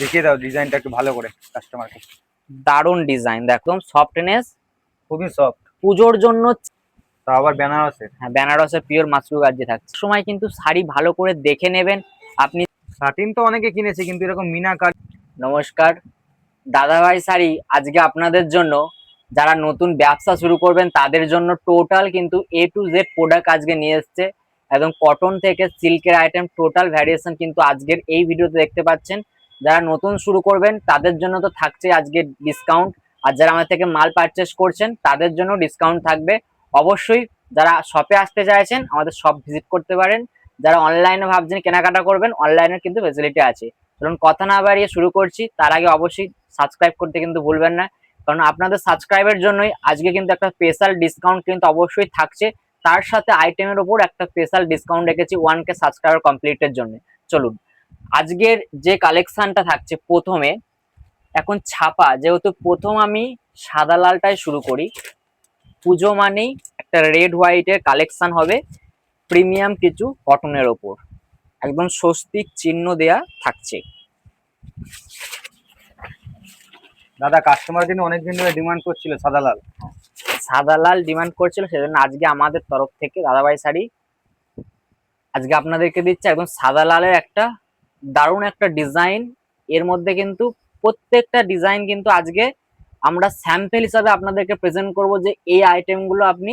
দেখিয়ে দাও ডিজাইনটা একটু ভালো করে কাস্টমারকে। দারুণ ডিজাইন, একদম সফটনেস, খুবই সফট। পুজোর জন্য। তা আবার বেনারসের। হ্যাঁ, বেনারসের পিওর মাশরু গার্জি থাকছে। সময় কিন্তু শাড়ি ভালো করে দেখে নেবেন আপনি। শাটিন তো অনেকে কিনেছে, কিন্তু এরকম মিনা কাজ। নমস্কার, দাদাভাই শাড়ি আজকে আপনাদের জন্য, যারা নতুন ব্যবসা শুরু করবেন তাদের জন্য টোটাল কিন্তু A to Z প্রোডাক্ট আজকে নিয়ে এসছে। একদম কটন থেকে সিল্কের আইটেম টোটাল ভ্যারিয়েশন কিন্তু আজকের এই ভিডিওতে দেখতে পাচ্ছেন। যারা নতুন শুরু করবেন তাদের জন্য তো থাকছে আজকে ডিসকাউন্ট, আর যারা আমাদের থেকে মাল পারচেস করছেন তাদের জন্য ডিসকাউন্ট থাকবে অবশ্যই। যারা শপে আসতে চাইছেন আমাদের শপ ভিজিট করতে পারেন। যারা অনলাইনে ভাবছেন কেনাকাটা করবেন, অনলাইনের কিন্তু ফেসিলিটি আছে। চলুন কথা না বাড়িয়ে শুরু করছি। তার আগে অবশ্যই সাবস্ক্রাইব করতে কিন্তু ভুলবেন না, কারণ আপনাদের সাবস্ক্রাইবের জন্যই আজকে কিন্তু একটা স্পেশাল ডিসকাউন্ট কিন্তু অবশ্যই থাকছে। তার সাথে আইটেমের উপর একটা স্পেশাল ডিসকাউন্ট রেখেছি 1K সাবস্ক্রাইবার কমপ্লিটের জন্য। চলুন আজকের যে কালেকশনটা থাকছে, প্রথমে এখন ছাপা, যেহেতু প্রথম আমি সাদা লালটাই শুরু করি। পুজো মানেই একটা রেড হোয়াইটের কালেকশন হবে, প্রিমিয়াম কিছু কটনের ওপর, একদম স্বস্তিক চিহ্ন দেয়া থাকছে। দাদা কাস্টমার কিন্তু অনেকদিন ধরে ডিমান্ড করছিল সাদা লাল। সাদা লাল ডিমান্ড করছিল, সেজন্য আজকে আমাদের তরফ থেকে দাদাভাই শাড়ি আজকে আপনাদেরকে দিচ্ছে একদম সাদা লালের একটা দারুণ একটা ডিজাইন। এর মধ্যে কিন্তু প্রত্যেকটা ডিজাইন কিন্তু আজকে আমরা স্যাম্পল হিসাবে আপনাদেরকে প্রেজেন্ট করব, যে এই আইটেম গুলো আপনি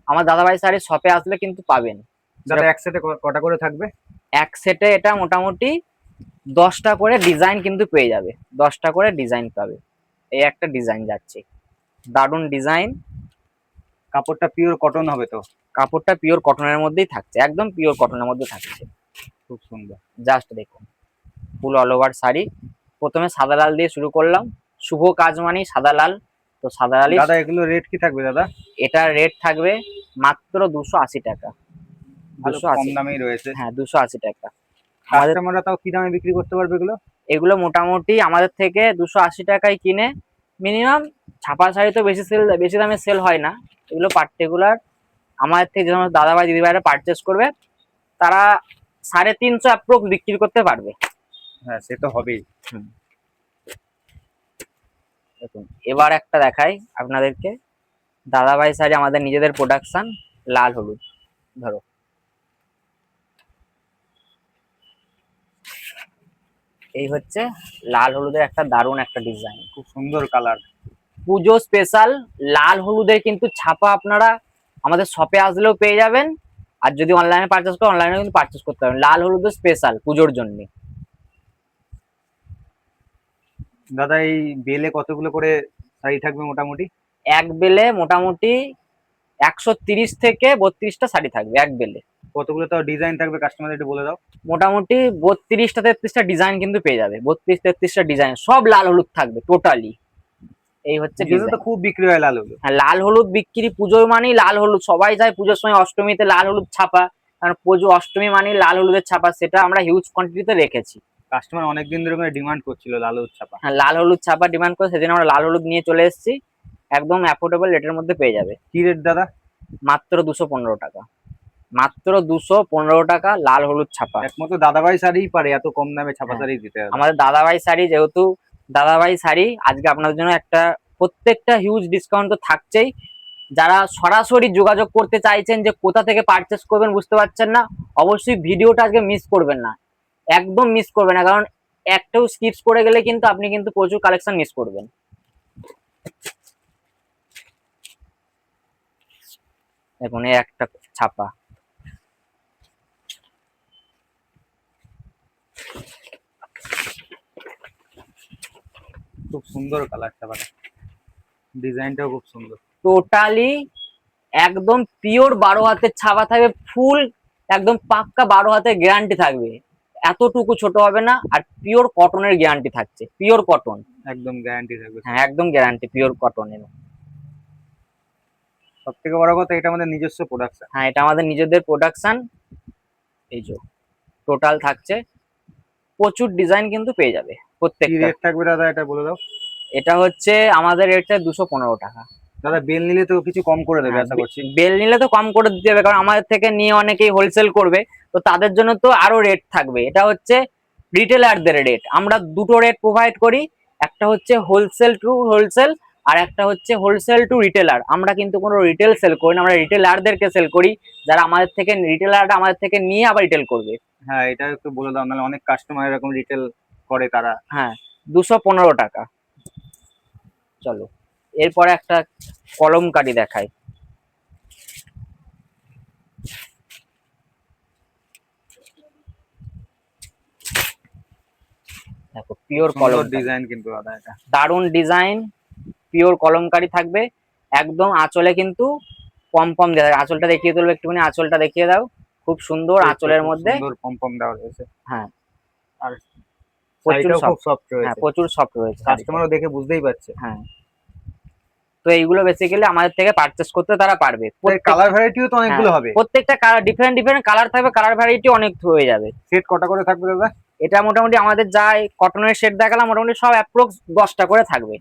আমার দাদাভাই শাড়ি শপে আসলে কিন্তু পাবেন। দাদা এক সেটে কটা করে থাকবে? এক সেটে এটা মোটামুটি 10টা করে ডিজাইন কিন্তু পেয়ে যাবে, 10টা করে ডিজাইন পাবে। এই একটা ডিজাইন যাচ্ছে, দারুণ ডিজাইন। কাপড়টা পিওর কটন হবে তো? কাপড়টা পিওর কটনের মধ্যেই থাকছে, একদম পিওর কটনের মধ্যে থাকছে। খুব সুন্দর। জাস্ট দেখুন, ফুল অল ওভার শাড়ি। প্রথমে সাদা লাল দিয়ে শুরু করলাম, শুভ কাজ মানেই সাদা লাল, তো সাদা লালই। দাদা এগুলো রেট কি থাকবে দাদা? এটা রেট থাকবে মাত্র 280 টাকা। ভালো কম 280, দামেই রয়েছে। হ্যাঁ 280 টাকা। আমাদের কাস্টমাররা তাও কি দামে বিক্রি করতে পারবে এগুলো? এগুলো মোটামুটি আমাদের থেকে 280 টাকায় কিনে মিনিমাম, ছাপা শাড়ি তো বেশি দামে সেল হয় না। এগুলো পার্টিকুলার আমাদের থেকে যখন দাদাভাই দিদিভাইরা পারচেস করবে, তারা 350 অ্যাপ্রোক্স বিক্রি করতে পারবে। হ্যাঁ সে তো হবেই। দেখুন এবার একটা দেখাই আপনাদেরকে, দাদাভাই শাড়ি আমাদের নিজেদের প্রোডাকশন, লাল হলুদ। ধরো এই হচ্ছে লাল হলুদের একটা দারুণ একটা ডিজাইন, খুব সুন্দর কালার। পুজো স্পেশাল লাল হলুদের কিন্তু ছাপা আপনারা আমাদের শপে আসলেও পেয়ে যাবেন, আর যদি অনলাইনে পারচেস করেন অনলাইনে কিন্তু পারচেস করতে পারবেন। লাল হলুদের স্পেশাল পুজোর জন্য। দাদা এই বেলে কতগুলো করে শাড়ি থাকবে মোটামুটি? এক বেলে মোটামুটি 130 থেকে 32টা শাড়ি থাকবে এক বেলে। কতগুলো তাও ডিজাইন থাকবে কাস্টমার একটু বলে দাও। মোটামুটি 32টা 33টা ডিজাইন কিন্তু পেয়ে যাবে, 32-33টা ডিজাইন সব লাল হলুদ থাকবে টোটালি। এই হচ্ছে পুজোতে তো ডিজাইন। খুব বিক্রি হয় লাল হলুদ। হ্যাঁ লাল হলুদ বিক্রি, পুজোর মানেই লাল হলুদ, সবাই যায় পুজোর সময় অষ্টমীতে লাল হলুদ ছাপা, কারণ পুজো অষ্টমী মানেই লাল হলুদের ছাপা, সেটা আমরা হিউজ কোয়ান্টিটিতে রেখেছি। কাস্টমার অনেকদিন ধরে ডিমান্ড করছিল লাল হলুদ ছাপা। হ্যাঁ লাল হলুদ ছাপা ডিমান্ড করে, সেদিন আমরা লাল হলুদ নিয়ে চলে এসেছি, একদম অ্যাফোর্ডেবল রেটের মধ্যে পেয়ে যাবে। কি রেট দাদা? মাত্র 215 টাকা, মাত্র 215 টাকা লাল হলুদ ছাপা। একমাত্র দাদাভাই শাড়িই পারে এত কম দামে ছাপা হ্যাঁ, শাড়ি দিতে হবে। আমাদের দাদাভাই শাড়ি, যেহেতু দাদাভাই শাড়ি আজকে আপনাদের জন্য একটা প্রত্যেকটা হিউজ ডিসকাউন্ট তো থাকছেই। যারা সরাসরি যোগাযোগ করতে চাইছেন যে কোথা থেকে পারচেস করবেন বুঝতে পারছেন না, অবশ্যই ভিডিওটা আজকে মিস করবেন না, একদম মিস করবেন না, কারণ একটাও স্কিপস করে গেলে কিন্তু আপনি কিন্তু প্রচুর কালেকশন মিস করবেন। দেখুন এই একটা ছাপা, খুব সুন্দর কালার ছাপাটা, ডিজাইনটাও খুব সুন্দর। টোটালি একদম পিওর 12 হাতের ছাপা থাকবে, ফুল একদম পাক্কা 12 হাতের গ্যারান্টি থাকবে, এতটুকু ছোট হবে না, আর পিওর কটনের গ্যারান্টি থাকছে, পিওর কটন। একদম গ্যারান্টি থাকবে। হ্যাঁ একদম গ্যারান্টি পিওর কটনের। সব থেকে বড় কথা এটা আমাদের নিজস্ব প্রোডাকশন। হ্যাঁ এটা আমাদের নিজেদের প্রোডাকশন। এই যে টোটাল থাকছে, প্রচুর ডিজাইন কিন্তু পেয়ে যাবে কি প্রত্যেকটা। রেট থাকবে দাদা এটা বলে দাও। এটা হচ্ছে আমাদের রেটটা 215 টাকা। দাদা বেল নিলে তো কিছু কম করে দেবে হ্যাঁ, আশা করছি। বেল নিলে তো কম করে দিতে হবে, কারণ আমাদের থেকে নিয়ে অনেকেই হোলসেল করবে, তো তাদের জন্য তো আরো রেট থাকবে। এটা হচ্ছে রিটেলারদের রেট, আমরা দুটো রেট প্রোভাইড করি, একটা হচ্ছে হোলসেল টু হোলসেল আর একটা হচ্ছে হোলসেল টু রিটেলার। আমরা কিন্তু কোনো রিটেল সেল করি না, আমরা রিটেলারদেরকে সেল করি, যারা আমাদের থেকে রিটেলাররা আমাদের থেকে নিয়ে আবার রিটেল করবে। হ্যাঁ, এটা একটু বলে দাও, নাহলে অনেক কাস্টমার এরকম রিটেল করে তারা। হ্যাঁ, 215 টাকা। চলো এরপরে একটা কলমকারি দেখাই। দেখো পিওর কলম ডিজাইন কিন্তু দাদা এটা দারুন ডিজাইন, পিওর কলমকারি থাকবে একদম। আঁচলে কিন্তু পম পম দেওয়া থাকে, আঁচলটা দেখিয়ে তুলবে একটুখানি, আঁচলটা দেখিয়ে দাও, খুব সুন্দর আঁচলের মধ্যে। সুন্দর পম পম দেওয়া রয়েছে। হ্যাঁ, আর প্রচুর শাড়িটাও খুব সফট হ্যাঁ রয়েছে, প্রচুর সফট রয়েছে, কাস্টমারও দেখে বুঝতেই পারছে। হ্যাঁ, তো এইগুলো বেসিক্যালি আমাদের থেকে পারচেস করতে তারা পারবে। কালার ভ্যারাইটিও তো অনেকগুলো হবে, প্রত্যেকটা কালার ডিফারেন্ট ডিফারেন্ট কালার থাকবে, কালার ভ্যারাইটি অনেক হয়ে যাবে। সেট কটা করে থাকবে দাদা? এটা মোটামুটি আমাদের যাই কটনের সেট দেখালাম, মোটামুটি সব অ্যাপ্রক্স 10টা করে থাকবে।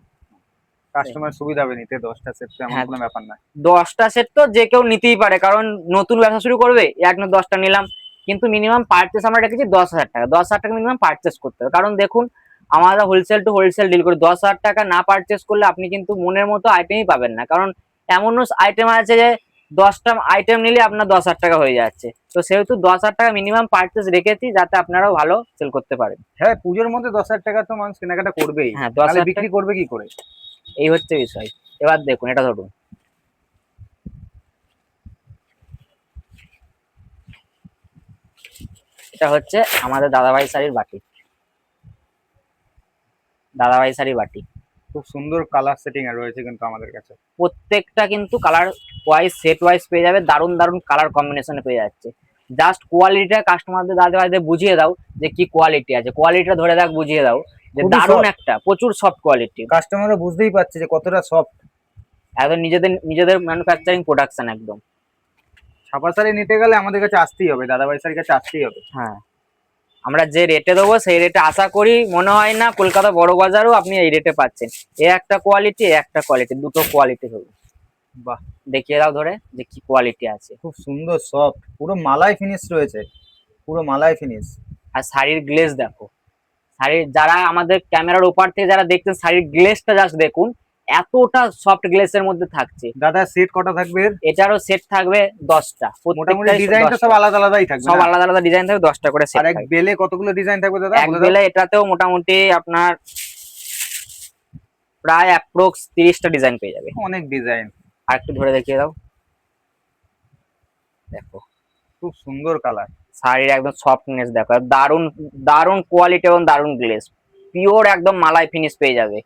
কাস্টমার সুবিধা হবে নিতে 10টা সেট, এমন কোনো ব্যাপার না। 10টা সেট তো যে কেউ নিতেই পারে, কারণ নতুন ব্যবসা শুরু করবে, এক না 10টা নিলাম, কিন্তু মিনিমাম পারচেস আমরা রেখেছি 10,000 টাকা। 10,000 টাকা মিনিমাম পারচেস করতে হবে, কারণ দেখুন আমরা হোলসেল টু হোলসেল ডিল করি। 10,000 টাকা না পারচেস করলে আপনি কিন্তু মনের মতো আইটেমই পাবেন না, কারণ এমনও আইটেম আছে যে 10টা আইটেম নিলে আপনার 10,000 টাকা হয়ে যাচ্ছে। তো সেহেতু 10,000 টাকা মিনিমাম পারচেস রেখেছি, যাতে আপনারাও ভালো সেল করতে পারেন। হ্যাঁ, পুজোর মধ্যে 10,000 টাকা তো মানুষ কেনাকাটা করবেই। হ্যাঁ, তাহলে 10,000 বিক্রি করবে কি করে, এই হচ্ছে বিষয়। এবার দেখুন এটা ধরুন, এটা হচ্ছে আমাদের দাদাভাই শাড়ির বাটি, দাদাভাই শাড়ির বাটি। খুব সুন্দর কালার সেটিং এর রয়েছে কিন্তু আমাদের কাছে। প্রত্যেকটা কিন্তু কালার ওয়াইজ সেট ওয়াইজ পেয়ে যাবে, দারুন দারুন কালার কম্বিনেশনে পেয়ে যাচ্ছে। জাস্ট কোয়ালিটিটা কাস্টমারদের দাদাভাইদের বুঝিয়ে দাও যে কি কোয়ালিটি আছে, কোয়ালিটিটা ধরে দাও, বুঝিয়ে দাও যে দারুন একটা প্রচুর সফট কোয়ালিটি। কাস্টমারও বুঝতেই পারছে যে কতটা সফট, একদম নিজেদের নিজেদের ম্যানুফ্যাকচারিং প্রোডাকশন একদম। ছাপা শাড়ি নিতে গেলে আমাদের কাছে আসতেই হবে, দাদাভাই শাড়ির কাছে আসতেই হবে। হ্যাঁ, আমরা যে রেটে দেবো সেই রেটে আশা করি মনে হয় না কলকাতা বড় বাজারও আপনি এই রেটে পাচ্ছেন। এ একটা কোয়ালিটি, এ একটা কোয়ালিটি, দুটো কোয়ালিটি হবে। বাহ, দেখিয়ে দাও ধরে যে কি কোয়ালিটি আছে। খুব সুন্দর সফট, পুরো মালাই ফিনিশ রয়েছে, পুরো মালাই ফিনিশ। আর শাড়ির গ্লেজ দেখো, শাড়ির যারা আমাদের ক্যামেরার ওপার থেকে যারা দেখছেন, শাড়ির গ্লেজটা জাস্ট দেখুন, এতটা সফট গ্লেজের মধ্যে থাকছে। দাদা সেট কটা থাকবে? এটারও সেট থাকবে 10টা, মোটামুটি ডিজাইনটা সব আলাদা আলাদাই থাকবে, সব আলাদা আলাদা ডিজাইন থাকবে, 10টা করে সেট। আর এক বেলে কতগুলো ডিজাইন থাকবে দাদা? এক বেলে এটাতেও মোটামুটি আপনার প্রায় অ্যাপ্রক্স 30টা ডিজাইন পেয়ে যাবে। অনেক ডিজাইন। আর একটু ধরে দেখিয়ে দাও, দেখো খুব সুন্দর কালার, শাড়ির একদম সফটনেস দেখো, দারুন দারুন কোয়ালিটি এবং দারুন গ্লেজ, পিওর একদম মালাই ফিনিশ পেয়ে যাবে।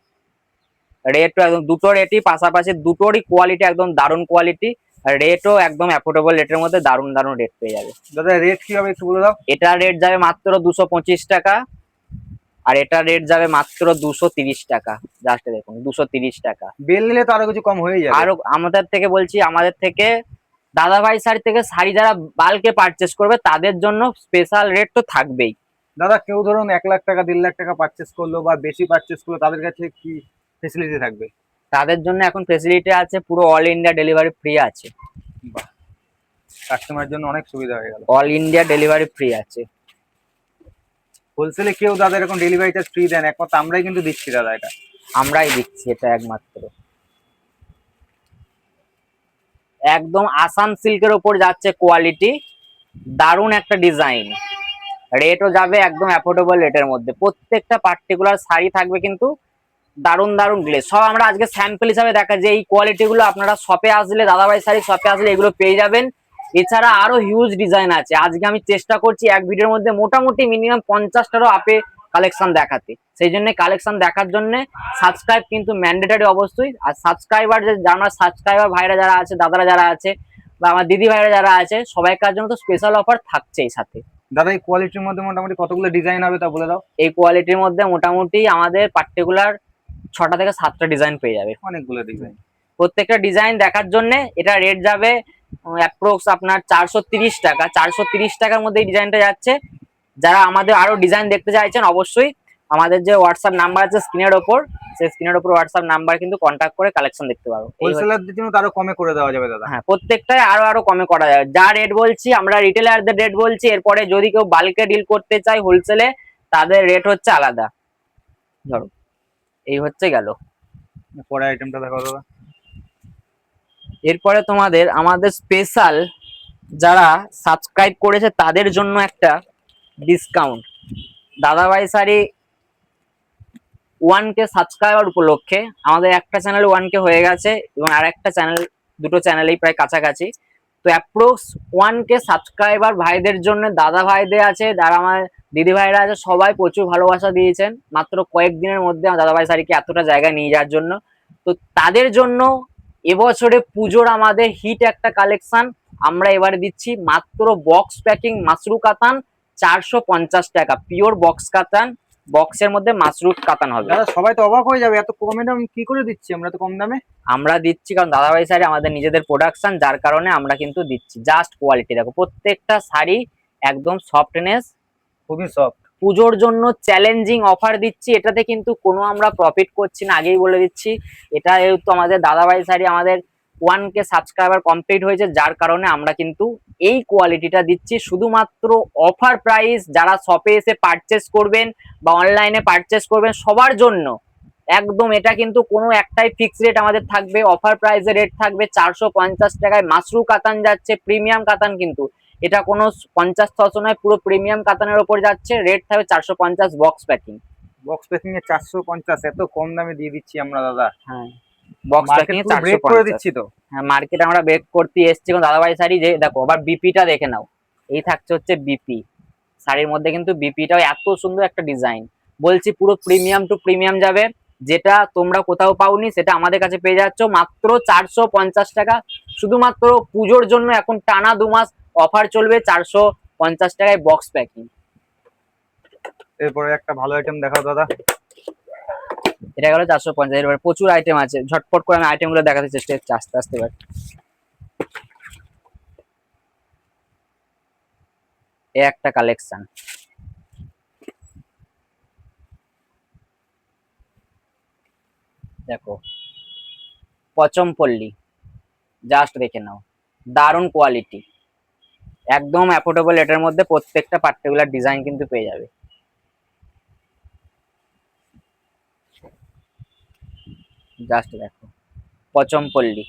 রেটও একদম দুটো রেটই পাশাপাশি, দুটোরই কোয়ালিটি একদম দারুন কোয়ালিটি, রেটও একদম অ্যাফোর্ডেবল রেটের মধ্যে দারুন দারুন রেট পেয়ে যাবে। দাদা রেট কি হবে একটু বলে দাও? এটা রেট যাবে মাত্র 225 টাকা, আর এটা রেট যাবে মাত্র 230 টাকা। জাস্ট দেখুন 230 টাকা। বেল নিলে তো আরো কিছু কম হয়ে যাবে। আরো আমাদের থেকে বলছি, আমাদের থেকে দাদাভাই শাড়ি থেকে শাড়ি যারা বাল্কে পারচেস করবে তাদের জন্য স্পেশাল রেট তো থাকবেই। দাদা কেউ ধরুন 1,00,000 টাকা 1.5 লাখ টাকা পারচেস করলো বা বেশি পারচেস করলো, তাদের কাছে কি ফেসিলিটি থাকবে? তাদের জন্য এখন ফেসিলিটি আছে, পুরো অল ইন্ডিয়া ডেলিভারি ফ্রি আছে। বাহ, কাস্টমারের জন্য অনেক সুবিধা হয়ে গেল। অল ইন্ডিয়া ডেলিভারি ফ্রি আছে। হোলসেলে কেউ দাদা এরকম ডেলিভারি চার্জ ফ্রি দেন? একমাত্র আমরাই কিন্তু দিচ্ছি দাদা, এটা আমরাই দিচ্ছি, এটা একমাত্র। একদম আসাম সিল্কের ওপর যাচ্ছে কোয়ালিটি, দারুণ একটা ডিজাইন, রেটও যাবে একদম অ্যাফোর্ডেবল রেটের মধ্যে। প্রত্যেকটা পার্টিকুলার শাড়ি থাকবে কিন্তু দারুণ দারুণ গ্লেজ। সব আমরা আজকে স্যাম্পল হিসাবে দেখা, যে এই কোয়ালিটি গুলো আপনারা শপে আসলে, দাদাভাই শাড়ি শপে আসলে এগুলো পেয়ে যাবেন। এছাড়া আরো হিউজ ডিজাইন আছে, আজকে আমি চেষ্টা করছি এক ভিডিওর মধ্যে মোটামুটি মিনিমাম 50টারও আপে কালেকশন দেখাতে। সেই জন্য কালেকশন দেখার জন্য সাবস্ক্রাইব কিন্তু ম্যান্ডেটরি অবশ্যই। আর সাবস্ক্রাইবার যে আমরা সাবস্ক্রাইবার ভাইরা যারা আছে, দাদারা যারা আছে, বা আমার দিদি ভাইরা যারা আছে, সবাইকার জন্য তো স্পেশাল অফার থাকছেই সাথে। দাদা এই কোয়ালিটির মধ্যে মোটামুটি কতগুলো ডিজাইন হবে তা বলে দাও? এই কোয়ালিটির মধ্যে মোটামুটি আমাদের পার্টিকুলার 6টা থেকে 7টা ডিজাইন পেয়ে যাবে। অনেকগুলো ডিজাইন। প্রত্যেকটা ডিজাইন দেখার জন্য এটা রেট যাবে অ্যাপ্রক্স আপনার 430 টাকা। 430 টাকার মধ্যে এই ডিজাইনটা যাচ্ছে। যারা আমাদের আরো ডিজাইন দেখতে চাইছেন, অবশ্যই আমাদের যে হোয়াটসঅ্যাপ নাম্বার আছে স্ক্রিনের ওপর, সেই স্ক্রিনের ওপর হোয়াটসঅ্যাপ নাম্বার কিন্তু কন্ট্যাক্ট করে কালেকশন দেখতে পারো। হোলসেলারদের জন্য আরো কমে করে দেওয়া যাবে দাদা? হ্যাঁ, প্রত্যেকটাই আরো আরো কমে করা যাবে। যা রেট বলছি আমরা রিটেলারদের রেট বলছি, এরপরে যদি কেউ বাল্কে ডিল করতে চায় হোলসেলে, তাদের রেট হচ্ছে আলাদা। ধরো এই হচ্ছে গেল। পরে আইটেমটা দেখো দাদা। এরপরে তোমাদের আমাদের স্পেশাল যারা সাবস্ক্রাইব করেছে তাদের জন্য একটা ডিসকাউন্ট। দাদাভাই শাড়ি 1K সাবস্ক্রাইবার উপলক্ষে আমাদের একটা চ্যানেল 1K হয়ে গেছে এবং আর একটা চ্যানেল, দুটো চ্যানেলেই প্রায় কাছাকাছি। তো অ্যাপ্রক্স 1K সাবস্ক্রাইবার ভাইদের জন্য, দাদা ভাইদের আছে, যারা আমার দিদি ভাইরা আছে, সবাই প্রচুর ভালোবাসা দিয়েছেন মাত্র কয়েকদিনের মধ্যে আমার দাদাভাই শাড়িকে এতটা জায়গায় নিয়ে যাওয়ার জন্য। তো তাদের জন্য এবছরে পুজোর আমাদের হিট একটা কালেকশন আমরা এবারে দিচ্ছি মাত্র বক্স প্যাকিং মাশরু কাতান 450 টাকা, পিওর বক্স কাতান, বক্সের মধ্যে মাশরু কাতান হবে। দাদা সবাই তো অবাক হয়ে যাবে, এত কমে দাম কি করে দিচ্ছি আমরা, তো কম দামে। আমরা দিচ্ছি কারণ দাদাভাই শাড়ি আমাদের নিজেদের প্রোডাকশন, যার কারণে আমরা কিন্তু দিচ্ছি। জাস্ট কোয়ালিটি দেখো, প্রত্যেকটা শাড়ি একদম সফটনেস, খুবই সফট। পুজোর জন্য চ্যালেঞ্জিং অফার দিচ্ছি, এটাতে কিন্তু কোনো আমরা প্রফিট করছি না, আগেই বলে দিচ্ছি। এটা যেহেতু আমাদের দাদাভাই শাড়ি আমাদের 1K সাবস্ক্রাইবার কমপ্লিট হয়েছে, যার কারণে আমরা কিন্তু এই কোয়ালিটিটা দিচ্ছি শুধুমাত্র অফার প্রাইস। যারা শপে এসে পারচেস করবেন বা অনলাইনে পারচেস করবেন সবার জন্য একদম, এটা কিন্তু কোনো একটাই ফিক্স রেট আমাদের থাকবে, অফার প্রাইসের রেট থাকবে 450 টাকায়। মাশরু কাতান যাচ্ছে, প্রিমিয়াম কাতান, কিন্তু এটা কোনো 50-600 নয়, পুরো প্রিমিয়াম কাতানের ওপর যাচ্ছে, রেট থাকবে 450। বক্স প্যাকিং, বক্স প্যাকিং এ 450, এত কম দামে দিয়ে দিচ্ছি আমরা দাদা। হ্যাঁ বক্স প্যাকিং এ ব্রেক করে 450। দিচ্ছি তো। হ্যাঁ মার্কেট আমরা ব্রেক করতে এসেছি কোন দাদাভাই শাড়ি। যে দেখো আবার বিপিটা দেখে নাও, এই থাকছে হচ্ছে বিপি শাড়ির মধ্যে, কিন্তু বিপিটাও এত সুন্দর একটা ডিজাইন। বলছি পুরো প্রিমিয়াম টু প্রিমিয়াম যাবে, যেটা তোমরা কোথাও পাওনি সেটা আমাদের কাছে পেয়ে যাচ্ছ মাত্র 450 টাকা। শুধুমাত্র পুজোর জন্য এখন টানা 2 মাস অফার চলবে, 450 টাকায় বক্স প্যাকিং। এরপরে একটা ভালো আইটেম দেখাও দাদা। এটা গেল 450। এবার প্রচুর আইটেম আছে, ঝটপট করে আমি আইটেম গুলো দেখাতে চেষ্টা করছি আস্তে আস্তে। এবার এই একটা কালেকশন দেখো, পচমপল্লী, জাস্ট দেখে নাও, দারুণ কোয়ালিটি, একদম অ্যাফোর্ডেবল রেটের মধ্যে প্রত্যেকটা পার্টিকুলার ডিজাইন কিন্তু পেয়ে যাবে। জাস্ট দেখো পচমপল্লী,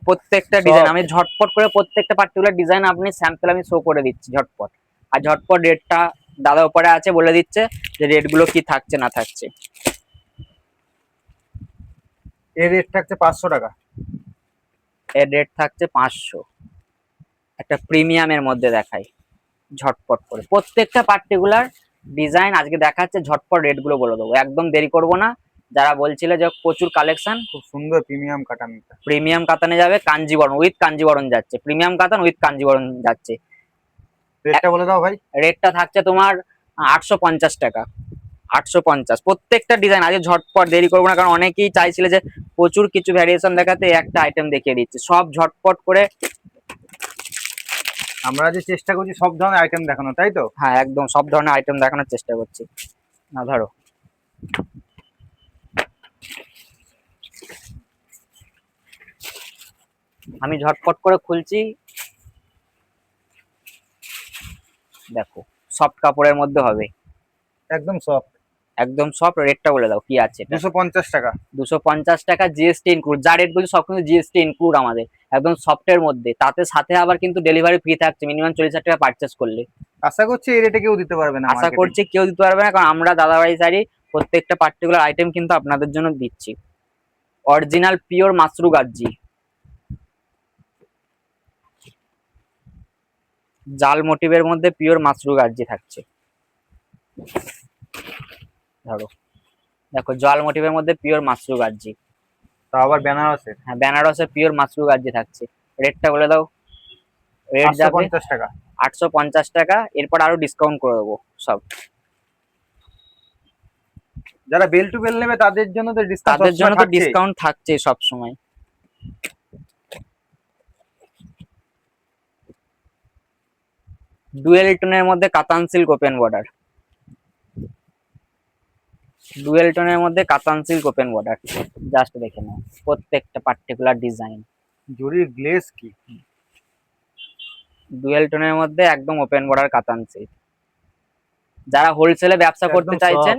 প্রত্যেকটা ডিজাইন আমি ঝটপট করে প্রত্যেকটা পার্টিকুলার ডিজাইন আপনি স্যাম্পল আমি শো করে দিচ্ছি ঝটপট। আর ঝটপট রেটটা দাদা উপরে আছে বলে দিচ্ছে যে রেট গুলো কি থাকছে না থাকছে। এর রেট থাকছে 500 টাকা। এর রেট থাকছে 500। একটা প্রিমিয়ামের মধ্যে দেখাই ঝটপট করে প্রত্যেকটা পার্টিকুলার ডিজাইন আজকে দেখাচ্ছে, ঝটপট রেট গুলো বলে দেবো, একদম দেরি করবো না। যারা বলছিল যে প্রচুর কালেকশন, খুব সুন্দর প্রিমিয়াম কাটানটা। প্রিমিয়াম কাতানে যাবে, কাঞ্জিবরণ উইথ কাঞ্জিবরণ যাচ্ছে, প্রিমিয়াম কাতান উইথ কাঞ্জিবরণ যাচ্ছে। রেটটা বলে দাও ভাই। রেটটা থাকছে তোমার 850 টাকা। 850 প্রত্যেকটা ডিজাইন। আজকে ঝটপট দেরি করবো না, কারণ অনেকেই চাইছিল যে প্রচুর কিছু ভ্যারিয়েশন দেখাতে, একটা আইটেম দেখিয়ে দিচ্ছে, সব ঝটপট করে। আমরা যে চেষ্টা করছি সব ধরনের আইটেম দেখানো, তাই তো? হ্যাঁ একদম সব ধরনের আইটেম দেখানোর চেষ্টা করছি। না ধরো আমি ঝটপট করে খুলছি, দেখো সফট কাপড়ের মধ্যে হবে, একদম সফট। একদম সফট। রেটটা বলে দাও কি আছে এটা। 250 টাকা। 250 টাকা জিএসটি ইনক্লুড। যা রেট বলছি সব কিন্তু জিএসটি ইনক্লুড আমাদের, একদম সফটের মধ্যে। তাতে সাথে আবার কিন্তু ডেলিভারি ফ্রি থাকছে মিনিমাম 40,000 টাকা পারচেস করলে। আশা করছি এই রেটে কেউ দিতে পারবে না। আশা করছি কেউ দিতে পারবে না, কারণ আমরা দাদাভাই শাড়ি প্রত্যেকটা পার্টিকুলার আইটেম কিন্তু আপনাদের জন্য দিচ্ছি। অরিজিনাল পিওর মাশরু গাজ্জি, জাল মোটিভের মধ্যে পিওর মাশরু গাজ্জি থাকছে। ধরো দেখো জাল মোটিভের মধ্যে পিওর মাশরু গাজ্জি, তা আবার বেনারসের। হ্যাঁ বেনারসের পিওর মাশরু গাজ্জি থাকছে। রেটটা বলে দাও। রেট যাবে 850 টাকা। 850 টাকা। এরপর আরো ডিসকাউন্ট করে দেবো সব। যারা বেল টু বেল নেবে তাদের জন্য তো ডিসকাউন্ট, তাদের জন্য তো ডিসকাউন্ট থাকছে সব সময়। ডুয়েল টোনের মধ্যে কাতান সিল্ক ওপেন বর্ডার, ডুয়েল টোনের মধ্যে কাতান সিল্ক ওপেন বর্ডার, জাস্ট দেখে নাও প্রত্যেকটা পার্টিকুলার ডিজাইন। জরির গ্লেজ কি! ডুয়েল টোনের মধ্যে একদম ওপেন বর্ডার কাতান সিল্ক। যারা হোলসেলে ব্যবসা একদম করতে চাইছেন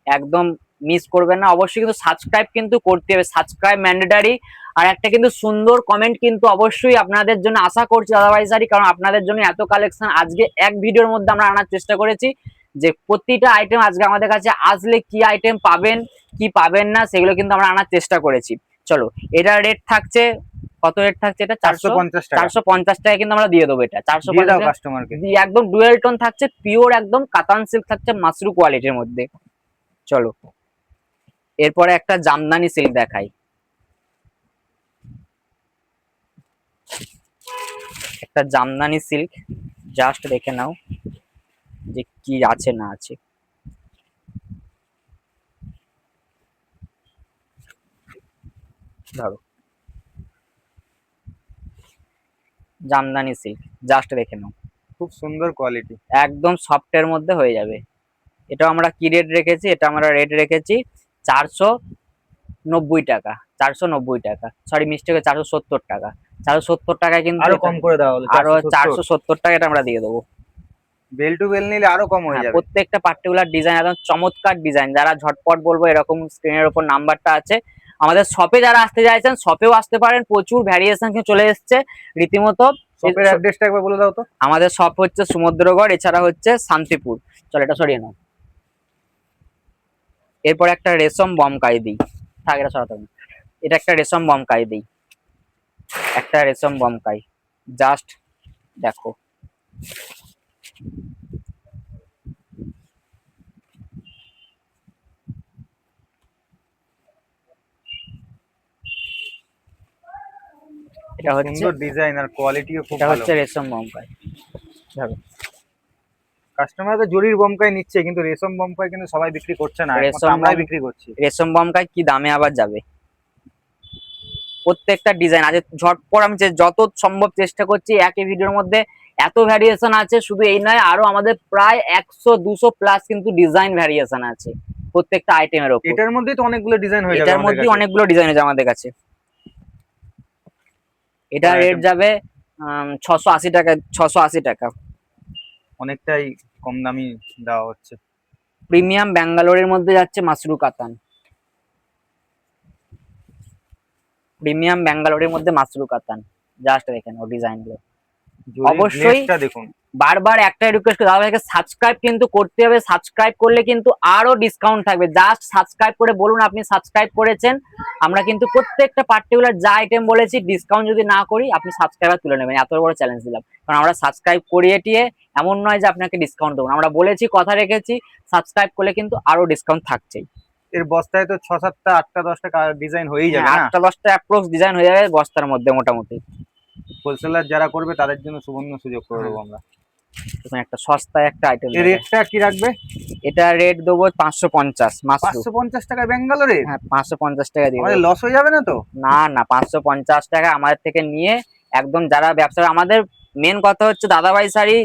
একদম মিস করবেন না। অবশ্যই কিন্তু সাবস্ক্রাইব কিন্তু করতে হবে, সাবস্ক্রাইব ম্যান্ডেটারি। আর একটা কিন্তু সুন্দর কমেন্ট কিন্তু অবশ্যই আপনাদের জন্য আশা করছি দাদাভাই শাড়ি, কারণ আপনাদের জন্য এত কালেকশন আজকে এক ভিডিওর মধ্যে আমরা আনার চেষ্টা করেছি, যে প্রতিটা আইটেম আজকে আমাদের কাছে আসলে কি আইটেম পাবেন কি পাবেন না সেগুলো কিন্তু আমরা আনার চেষ্টা করেছি। চলো, এটা রেট থাকছে, কত রেট থাকছে এটা? 450 টাকা। 450 টাকা কিন্তু আমরা দিয়ে দেবো এটা। দিয়ে দাও 450 কাস্টমারকে। একদম ডুয়েল টোন থাকছে, পিওর একদম কাতান সিল্ক থাকছে, মাশরু কোয়ালিটির মধ্যে। চলো, এরপরে একটা জামদানি সিল্ক দেখাই। একটা জামদানি সিল্ক, জাস্ট দেখে নাও যে কি আছে না আছে। ধরো, জামদানি সিল্ক, জাস্ট দেখে নাও, খুব সুন্দর কোয়ালিটি। একদম সফটের মধ্যে হয়ে যাবে। এটা আমরা কি রেট রেখেছি? এটা আমরা রেট রেখেছি 490 টাকা। 490 টাকা, সরি মিস্টেকে 470 টাকা। 470 টাকায় কিন্তু আরো কম করে দেওয়া হলো, আরো 470। 470 টাকা এটা আমরা দিয়ে দেবো। বেল টু বেল নিলে আরো কম হয়ে হ্যাঁ, যাবে। প্রত্যেকটা পার্টিকুলার ডিজাইন একদম চমৎকার ডিজাইন। যারা ঝটপট বলবো, এরকম স্ক্রিনের উপর নাম্বারটা আছে। আমাদের শপে যারা আসতে চাইছেন শপেও আসতে পারেন, প্রচুর ভ্যারিয়েশন কিন্তু চলে এসেছে রীতিমতো। শপের অ্যাড্রেসটা একবার বলে দাও তো। আমাদের শপ হচ্ছে সমুদ্রগড়, এছাড়া হচ্ছে শান্তিপুর। চলো, এটা সরিয়ে নাও। এরপর একটা রেশম বমকাই দিই, থাক এটা সরাতে হবে না। এটা একটা রেশম বমকাই দিই, একটা রেশম বমকাই, জাস্ট দেখো। এটা হচ্ছে সুন্দর ডিজাইন আর কোয়ালিটিও খুব এটা ভালো। হচ্ছে রেশম বমকাই। দেখো, কাস্টমার তো জরির বমকাই নিচ্ছে, কিন্তু রেশম বমকাই কিন্তু সবাই বিক্রি করছে না, একমাত্র রেশম আমরাই বিক্রি করছি। রেশম বমকাই কি দামে আবার যাবে। প্রত্যেকটা ডিজাইন আছে, ঝটপট আমি যত সম্ভব চেষ্টা করছি একই ভিডিওর মধ্যে। এত ভ্যারিয়েশন আছে, শুধু এই নয়, আরো আমাদের প্রায় 100-200 প্লাস কিন্তু ডিজাইন ভ্যারিয়েশন আছে প্রত্যেকটা আইটেমের ওপর। এটার মধ্যেই তো অনেকগুলো ডিজাইন হয়ে যাবে এটার আমাদের মধ্যে কাছে। অনেকগুলো ডিজাইন আছে আমাদের কাছে। এটা রেট যাবে 680 টাকা। 680 টাকা। অনেকটাই কম দামি দেওয়া হচ্ছে। প্রিমিয়াম ব্যাঙ্গালোরের মধ্যে যাচ্ছে মাশরু কাতান। প্রিমিয়াম ব্যাঙ্গালোরের মধ্যে মাশরু কাতান, জাস্ট দেখেন ও ডিজাইনগুলো। অবশ্যই দেখুন, বারবার একটাই রিকোয়েস্ট, দাদাভাইকে সাবস্ক্রাইব কিন্তু করতে হবে। সাবস্ক্রাইব করলে কিন্তু আরো ডিসকাউন্ট থাকবে। জাস্ট সাবস্ক্রাইব করে বলুন আপনি সাবস্ক্রাইব করেছেন। আমরা কিন্তু প্রত্যেকটা পার্টিকুলার যা আইটেম বলেছি, ডিসকাউন্ট যদি না করি আপনি সাবস্ক্রাইবার তুলে নেবেন। এত বড় চ্যালেঞ্জ দিলাম, কারণ আমরা সাবস্ক্রাইব করিয়ে টিয়ে এমন নয় যে আপনাকে ডিসকাউন্ট দেবো। আমরা বলেছি, কথা রেখেছি, সাবস্ক্রাইব করলে কিন্তু আরো ডিসকাউন্ট থাকছেই। এর বস্তায় তো 6-7টা 8টা 10টা ডিজাইন হয়েই যাবে না? 8টা 10টা অ্যাপ্রক্স ডিজাইন হয়ে যাবে বস্তার মধ্যে মোটামুটি। হোলসেলার যারা করবে তাদের জন্য সুবর্ণ সুযোগ করে দেবো আমরা। একটা সস্তায় একটা আইটেম। এর রেটটা কি রাখবে? এটা রেট দেবো 550 মাশরু। 550 টাকা ব্যাঙ্গালোরে? হ্যাঁ, 550 টাকা দিয়ে আমাদের লস হয়ে যাবে না তো? না না, 550 টাকা আমাদের থেকে নিয়ে একদম যারা ব্যবসা, আমাদের মেন কথা হচ্ছে দাদাভাই শাড়ি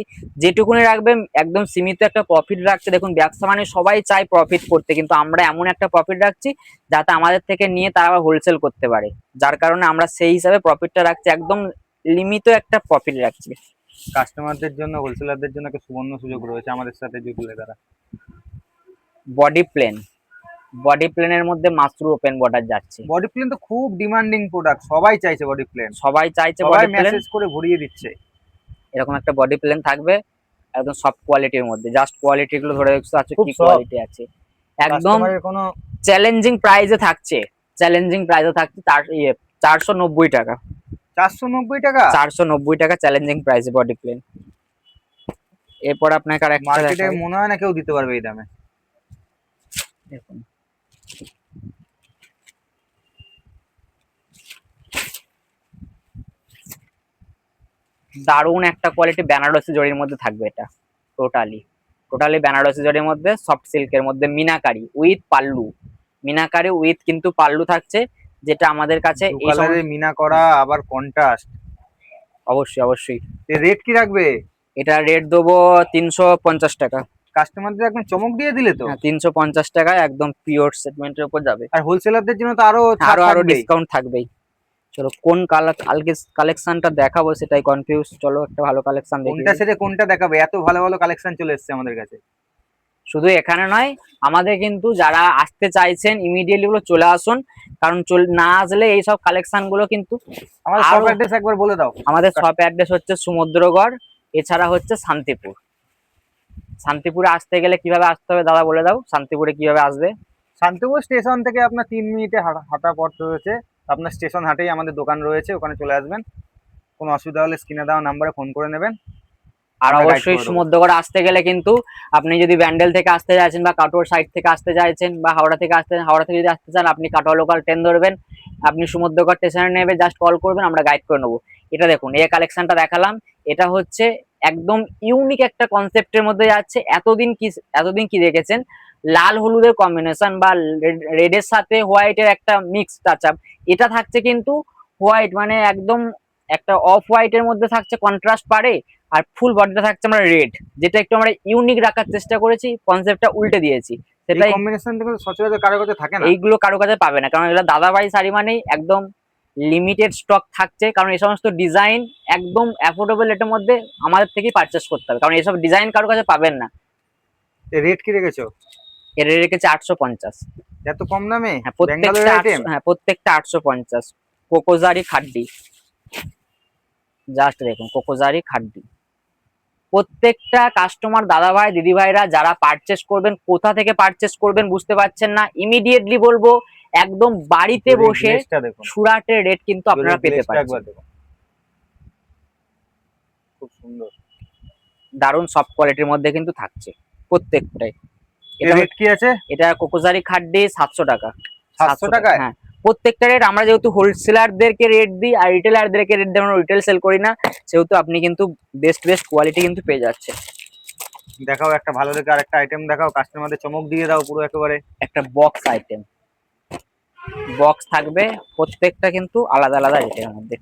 যেটুকুনি রাখবে একদম সীমিত একটা প্রফিট রাখছে। দেখুন, ব্যবসা মানে সবাই চায় প্রফিট করতে, কিন্তু আমরা এমন একটা প্রফিট রাখছি যাতে আমাদের থেকে নিয়ে তারা আবার হোলসেল করতে পারে, যার কারণে আমরা সেই হিসাবে প্রফিটটা রাখছি, একদম লিমিট একটা প্রফিট রাখছি। কাস্টমারদের জন্য, হোলসেলারদের জন্য একটা সুবর্ণ সুযোগ রয়েছে আমাদের সাথে জুড়লে তারা। বডি প্লেন, বডি প্লেনের মধ্যে মাশরু ওপেন বর্ডার যাচ্ছে। বডি প্লেন তো খুব ডিমান্ডিং প্রোডাক্ট, সবাই চাইছে বডি প্লেন, সবাই চাইছে সবাই বডি প্লেন। মেসেজ করে ভরিয়ে দিচ্ছে। এরকম একটা বডি প্লেন থাকবে একদম সফট কোয়ালিটির মধ্যে। জাস্ট কোয়ালিটি গুলো ধরে দেখছো আছে খুব কি soft। কোয়ালিটি আছে, একদম কাস্টমারের কোনো চ্যালেঞ্জিং প্রাইসে থাকছে। চ্যালেঞ্জিং প্রাইসে থাকছে তার 490 টাকা। 490 টাকা? 490 টাকা চ্যালেঞ্জিং প্রাইসে বডি প্লেন। এরপর আপনাকে আর একটা মার্কেটে দেখাই। মনে হয় না কেউ দিতে পারবে এই দামে। দেখুন, দারুণ একটা কোয়ালিটি বেনারসি জরির মধ্যে থাকবে এটা। টোটালি টোটালি বেনারসি জরির মধ্যে সফট সিল্কের মধ্যে মিনাকারি উইথ পাল্লু। মিনাকারি উইথ কিন্তু পাল্লু থাকছে, যেটা আমাদের কাছে দু এই কালারে মিনা করা, আবার কন্ট্রাস্ট। অবশ্যই অবশ্যই। এর রেট কি রাখবে? এটা রেট দেবো 350 টাকা। কাস্টমারদের একদম চমক দিয়ে দিলে তো। হ্যাঁ, 350 টাকায় একদম পিওর সেগমেন্টের উপর যাবে। আর হোলসেলারদের জন্য তো আরো ছাড় আরো থাকবেই। ডিসকাউন্ট থাকবেই। চলো, কোন কালেকশনটা দেখাবো সেটাই কনফিউজ। চলো একটা ভালো কালেকশন দেখি। কোনটা ছেড়ে কোনটা দেখাবে, এত ভালো ভালো কালেকশন চলে এসেছে আমাদের কাছে। শুধু এখানে নয়, আমাদের কিন্তু যারা আসতে চাইছেন ইমিডিয়েটলি গুলো চলে আসুন, কারণ না আসলে এইসব কালেকশন গুলো কিন্তু আমাদের শপ অ্যাড্রেস একবার বলে দাও। আমাদের শপ অ্যাড্রেস হচ্ছে সমুদ্রগড়, এছাড়া হচ্ছে শান্তিপুর। শান্তিপুরে আসতে গেলে কিভাবে আসতে হবে দাদা বলে দাও, শান্তিপুরে কিভাবে আসবে? শান্তিপুর স্টেশন থেকে আপনার 3 মিনিটে হাঁটা পথ রয়েছে। আপনার স্টেশন হাটেই আমাদের দোকান রয়েছে, ওখানে চলে আসবেন। কোনো অসুবিধা হলে স্ক্রিনে দেওয়া নাম্বারে ফোন করে নেবেন। আর আমরা guide অবশ্যই করে দেবো। সমুদ্রগড় আসতে গেলে কিন্তু আপনি যদি ব্যান্ডেল থেকে আসতে চাইছেন বা কাটোয়ার সাইড থেকে আসতে চাইছেন বা হাওড়া থেকে হাওড়া থেকে যদি আসতে চান, আপনি কাটোয়া লোকাল ট্রেন ধরবেন, আপনি সমুদ্রগড় স্টেশনে নেবে, জাস্ট কল করবেন, আমরা গাইড করে নেবো। এটা দেখুন, এই কালেকশনটা দেখালাম, এটা হচ্ছে একদম ইউনিক একটা কনসেপ্টের মধ্যে যাচ্ছে। এতদিন কি দেখেছেন, লাল হলুদের কম্বিনেশন বা রেডের সাথে হোয়াইটের একটা মিক্স টাচ আপ, এটা থাকছে কিন্তু হোয়াইট, মানে একদম একটা অফ হোয়াইটের মধ্যে থাকছে কন্ট্রাস্ট পারে, আর ফুল বডিটা থাকছে আমরা রেড, যেটা একটু আমরা ইউনিক রাখার চেষ্টা করেছি, কনসেপ্টটা উল্টে দিয়েছি। এই সেটাই কম্বিনেশন কিন্তু সচরাচর কারো কাছে থাকে না। এইগুলো কারো কাছে পাবে না, কারণ এগুলো দাদাভাই শাড়ি মানেই একদম লিমিটেড স্টক থাকছে, কারণ এই সমস্ত ডিজাইন একদম অ্যাফোর্ডেবল রেটের মধ্যে আমাদের থেকেই পারচেস করতে হবে, কারণ এইসব ডিজাইন কারো কাছে পাবেন না। রেট কি রেখেছো? এর rate রেখেছে 850। এত কম দামে? হ্যাঁ ব্যাঙ্গালোরের আইটেম। প্রত্যেকটা 850। কোকোজারি খাড্ডি, জাস্ট দেখুন কোকোজারি খাড্ডি। প্রত্যেকটা কাস্টমার দাদাভাই দিদিভাইরা যারা পারচেস করবেন, কোথা থেকে পারচেস করবেন বুঝতে পারছেন না, ইমিডিয়েটলি বলবো একদম বাড়িতে বসে সুরাটের রেট কিন্তু আপনারা পেতে পারছেন। খুব সুন্দর, দারুণ সফট কোয়ালিটির মধ্যে কিন্তু থাকছে প্রত্যেকটাই। এটা রেট কি আছে? এটা কোকোজারি খাড্ডি 700 টাকা। 700 টাকায়? হ্যাঁ, প্রত্যেকটা রেট আমরা যেহেতু হোলসেলারদেরকে রেট দিই আর রিটেলারদেরকে রেট দিই, আমরা রিটেল সেল করি না, সেহেতু আপনি কিন্তু বেস্ট কোয়ালিটি কিন্তু পেয়ে যাচ্ছে। দেখাও একটা ভালো দেখে আরেকটা আইটেম দেখাও, কাস্টমারদের চমক দিয়ে দাও পুরো একেবারে। একটা বক্স আইটেম, বক্স থাকবে প্রত্যেকটা কিন্তু আলাদা আলাদা রেটের মধ্যে।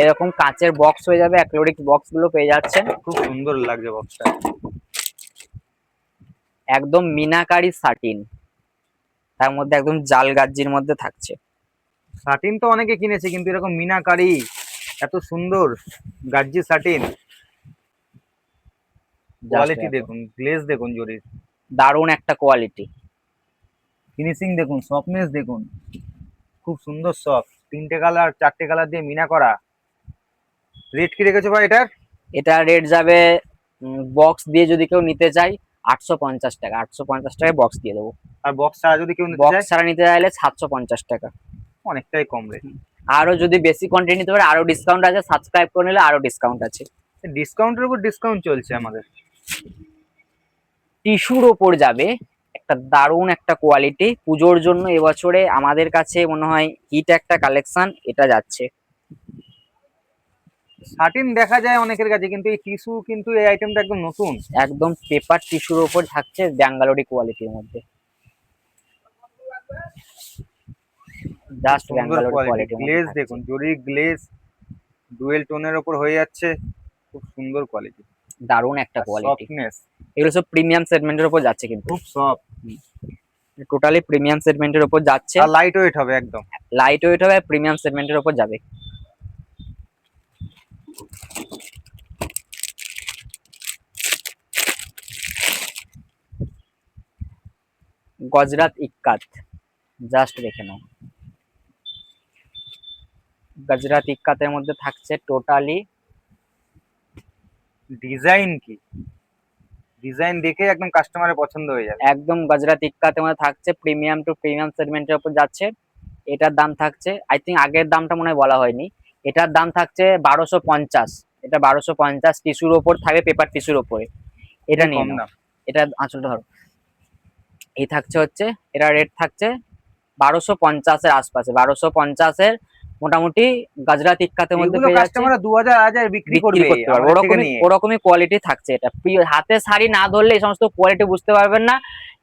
এরকম কাঁচের বক্স হয়ে যাবে, অ্যাক্রিলিক বক্স গুলো পেয়ে যাচ্ছেন। খুব সুন্দর লাগছে বক্সটা, একদম মিনাকারি সাটিন, তার মধ্যে একদম জাল গাজ্জির মধ্যে থাকছে। সাটিন তো অনেকে কিনেছে, কিন্তু এরকম মিনাকারি এত সুন্দর গাজ্জি সাটিন, কোয়ালিটি দেখুন, গ্লেজ দেখুন, জরির দারুণ একটা কোয়ালিটি, ফিনিশিং দেখুন, সফটনেস দেখুন, খুব সুন্দর সফট। 3টে কালার 4টে কালার দিয়ে মিনা করা। রেট কি রেখেছো ভাই এটার? এটা রেট যাবে বক্স দিয়ে যদি কেউ নিতে চাই 850 টাকা, 850 টাকায় বক্স দিয়ে দেবো। আর বক্স ছাড়া যদি কেউ নিতে চায়? বক্স ছাড়া নিতে চাইলে 750 টাকা, অনেকটাই কম রেট। আরো যদি বেশি কোয়ান্টিটি নিতে পারে আরো ডিসকাউন্ট আছে, সাবস্ক্রাইব করে নিলে আরো ডিসকাউন্ট আছে। ডিসকাউন্টের উপর ডিসকাউন্ট চলছে আমাদের। টিস্যুর ওপর যাবে একটা দারুণ একটা কোয়ালিটি, পুজোর জন্য এবছরে আমাদের কাছে মনে হয় হিট একটা কালেকশন এটা যাচ্ছে। সাটিন দেখা যায় অনেকের কাছে, কিন্তু এই টিস্যু কিন্তু এই আইটেমটা একদম নতুন। একদম পেপার টিস্যুর ওপর থাকছে ব্যাঙ্গালোরি কোয়ালিটির মধ্যে, জাস্ট ব্যাঙ্গালোরি কোয়ালিটি। গ্লেজ দেখুন, জরি গ্লেজ ডুয়েল টোনের উপর হয়ে যাচ্ছে, খুব সুন্দর কোয়ালিটি, দারুণ একটা কোয়ালিটি। সফটনেস, এগুলো সব প্রিমিয়াম সেগমেন্টের উপর যাচ্ছে, কিন্তু খুব সফট, টোটালি প্রিমিয়াম সেগমেন্টের উপর যাচ্ছে। আর লাইট ওয়েট হবে, একদম লাইট ওয়েট হবে, প্রিমিয়াম সেগমেন্টের উপর যাবে। গজরাত ইক্কাত, জাস্ট দেখে নাও, গজরাত ইক্কাতের মধ্যে থাকছে টোটালি। ডিজাইন কি, ডিজাইন দেখে একদম কাস্টমারের পছন্দ হয়ে যাবে। একদম গজরাত ইক্কাতের মধ্যে থাকছে, প্রিমিয়াম টু প্রিমিয়াম সেগমেন্টের উপর যাচ্ছে। এটার দাম থাকছে, আই থিঙ্ক আগের দামটা মনে হয় বলা হয়নি, এটার দাম থাকছে 1250। এটা 1250 টিস্যুর ওপর থাকবে, পেপার টিস্যুর ওপরে। এটা নিয়ে নাও, এটা আঁচলটা ধরো। এই থাকছে হচ্ছে, এটা রেট থাকছে 1250-এর আশপাশে, 1250-এর মোটামুটি গজরাত ইক্কাতের মধ্যে পেয়ে যাচ্ছে। কাস্টমাররা 2000 বিক্রি করবে, ওরকমই কোয়ালিটি থাকছে। এটা হাতে শাড়ি না ধরলে এই সমস্ত কোয়ালিটি বুঝতে পারবেন না।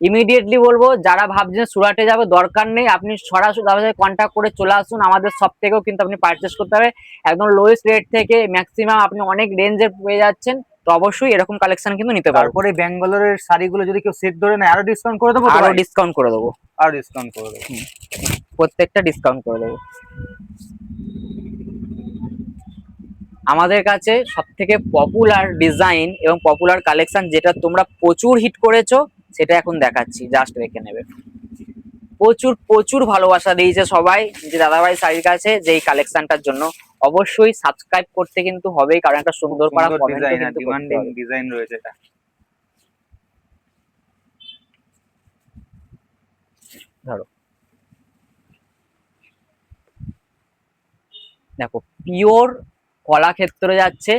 ইমিডিয়েটলি বলবো, যারা ভাবছেন সুরাটে যাবে, দরকার নেই, আপনি সরাসরি তাদের সাথে কন্ট্যাক্ট করে চলে আসুন, আমাদের সব থেকেও কিন্তু আপনি পারচেস করতে হবে একদম লোয়েস্ট রেট থেকে ম্যাক্সিমাম আপনি অনেক রেঞ্জের পেয়ে যাচ্ছেন। তো অবশ্যই এরকম কালেকশন কিন্তু নিতে পারবেন। তারপরে ব্যাঙ্গালোরের শাড়িগুলো যদি কেউ সেট ধরে নেয়, আরো ডিসকাউন্ট করে দেবো, আরো ডিসকাউন্ট করে দেবো, আরো ডিসকাউন্ট করে দেবো, প্রত্যেকটা ডিসকাউন্ট করে দেবো। আমাদের কাছে সব থেকে পপুলার ডিজাইন এবং পপুলার কালেকশন যেটা তোমরা প্রচুর হিট করেছো সেটা এখন দেখাচ্ছি, জাস্ট দেখে নেবে। প্রচুর প্রচুর ভালোবাসা দিয়েছে সবাই যে দাদাভাই শাড়ির কাছে, যে এই কালেকশনটার জন্য। অবশ্যই সাবস্ক্রাইব করতে কিন্তু হবেই, কারণ একটা সুন্দর করা কমেন্টও ডিজাইন আর কিন্তু করতে ডিমান্ডিং হবে। ডিজাইন রয়েছে এটা। ধরো দেখো, পিওর কলাক্ষেত্র যাচ্ছে,